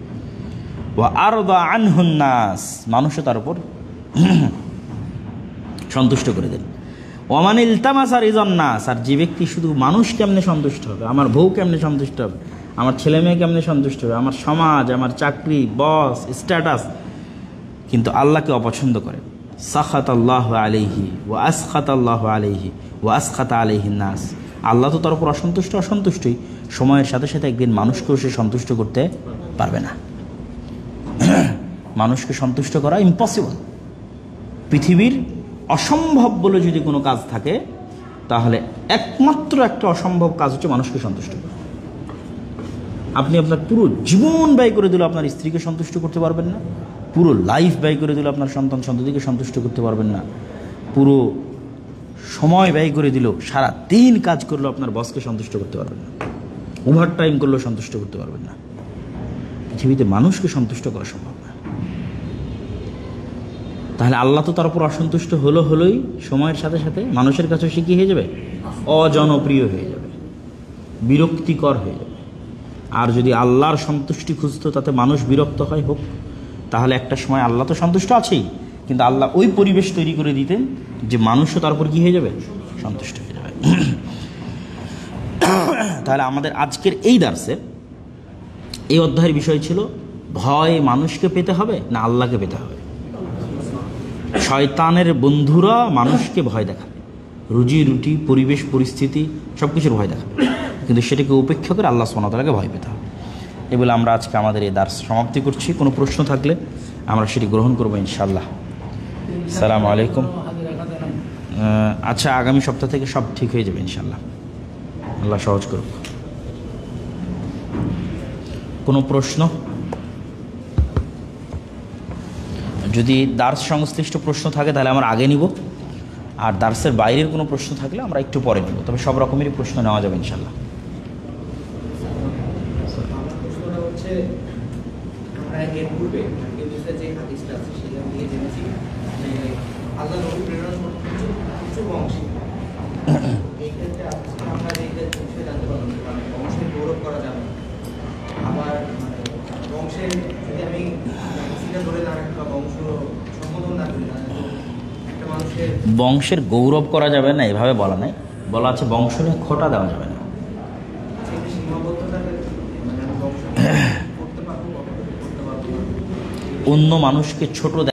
Speaker 1: ওয়া আরদা আনহুন নাস, মানুষও তার উপর সন্তুষ্ট করে দেন। ওয়ামান ইলতামাসা রিযান নাস, আর যে ব্যক্তি শুধু মানুষ কেমনে সন্তুষ্ট হবে, আমার বউ কেমনে সন্তুষ্ট হবে, আমার ছেলে মেয়ে কেমনে সন্তুষ্ট হবে, আমার সমাজ, আমার চাকরি, বস, স্ট্যাটাস, কিন্তু আল্লাহকে অপছন্দ করে, সাখাতাল্লাহু আলাইহি ওয়া আসখাতাল্লাহু আলাইহি ওয়া আসখাতা আলাইহিন নাস, আল্লাহ তো তার উপর অসন্তুষ্টই, সময়ের সাথে সাথে একদিন মানুষকেও সে সন্তুষ্ট করতে পারবে না। মানুষকে সন্তুষ্ট করা ইম্পসিবল। পৃথিবীর অসম্ভব বলে যদি কোনো কাজ থাকে, তাহলে একমাত্র একটা অসম্ভব কাজ হচ্ছে মানুষকে সন্তুষ্ট করা। আপনি আপনার পুরো জীবন ব্যয় করে দিলে আপনার স্ত্রীকে সন্তুষ্ট করতে পারবেন না, পুরো লাইফ ব্যয় করে দিলে আপনার সন্তান সন্ততিকে সন্তুষ্ট করতে পারবেন না, পুরো সময় ব্যয় করে দিলেও, সারা দিন কাজ করলেও আপনার বসকে সন্তুষ্ট করতে পারবেন না, ওভার টাইম করলেও সন্তুষ্ট করতে পারবেন না। পৃথিবীতে মানুষকে সন্তুষ্ট করা সম্ভব না। তাহলে আল্লাহ তো তার উপর অসন্তুষ্ট হলোই, সময়ের সাথে সাথে মানুষের কাছে সে কি হয়ে যাবে? অজনপ্রিয় হয়ে যাবে, বিরক্তিকর হয়ে যাবে। আর যদি আল্লাহর সন্তুষ্টি খুঁজতো তাতে মানুষ বিরক্ত হোক, তাহলে একটা সময় আল্লাহ তো সন্তুষ্ট আছেই, কিন্তু আল্লাহ ওই পরিবেশ তৈরি করে দিতেন যে মানুষও তার উপর কি হয়ে যাবে? সন্তুষ্ট হয়ে যাবে। তাহলে আমাদের আজকের এই দার্সে এই অধ্যায়ের বিষয় ছিল, ভয় মানুষকে পেতে হবে না আল্লাহকে পেতে হবে? শয়তানের বন্ধুরা মানুষকে ভয় দেখাবে, রুজি রুটি, পরিবেশ পরিস্থিতি সব কিছুর ভয় দেখাবে, কিন্তু সেটাকে উপেক্ষা করে আল্লাহ সুবহানাহু ওয়া তাআলাকে ভয় পেতে হবে। এই বলে আমরা আজকে আমাদের এই দার্স সমাপ্তি করছি। কোনো প্রশ্ন থাকলে আমরা সেটি গ্রহণ করবো ইনশাআল্লাহ। আসসালামু আলাইকুম। আচ্ছা, আগামী সপ্তাহ থেকে সব ঠিক হয়ে যাবে ইনশাআল্লাহ, আল্লাহ সহজ করুক। কোনো প্রশ্ন? যদি দার্স সংশ্লিষ্ট প্রশ্ন থাকে তাহলে আমরা আগে নিব, আর দার্সের বাইরের কোনো প্রশ্ন থাকলে আমরা একটু পরে নেব, তবে সব রকমেরই প্রশ্ন নেওয়া যাবে ইনশাআল্লাহ।
Speaker 5: আমরা এর পূর্বে যে হাদিসটা আছে সেটা দিয়ে জেনেছি যে আল্লাহ নবী প্রেরণ করতেন কিছু বংশ। এই ক্ষেত্রে আমরা এইটা বিষয়ে জানতে পারলাম, মানে বংশের গৌরব করা যাবে না। আবার বংশের যদি আমি সেটা ধরে না রাখি বা বংশ সম্বোধন না করি, একটা মানুষের
Speaker 1: বংশের গৌরব করা যাবে না এভাবে বলা নাই, বলা আছে বংশ নিয়ে খোঁটা দেওয়া যাবে না।
Speaker 5: সীমাবদ্ধতা মানে আমি বংশ করতে পারবো, করতে পারবো না।
Speaker 1: অন্য মানুষকে ছোট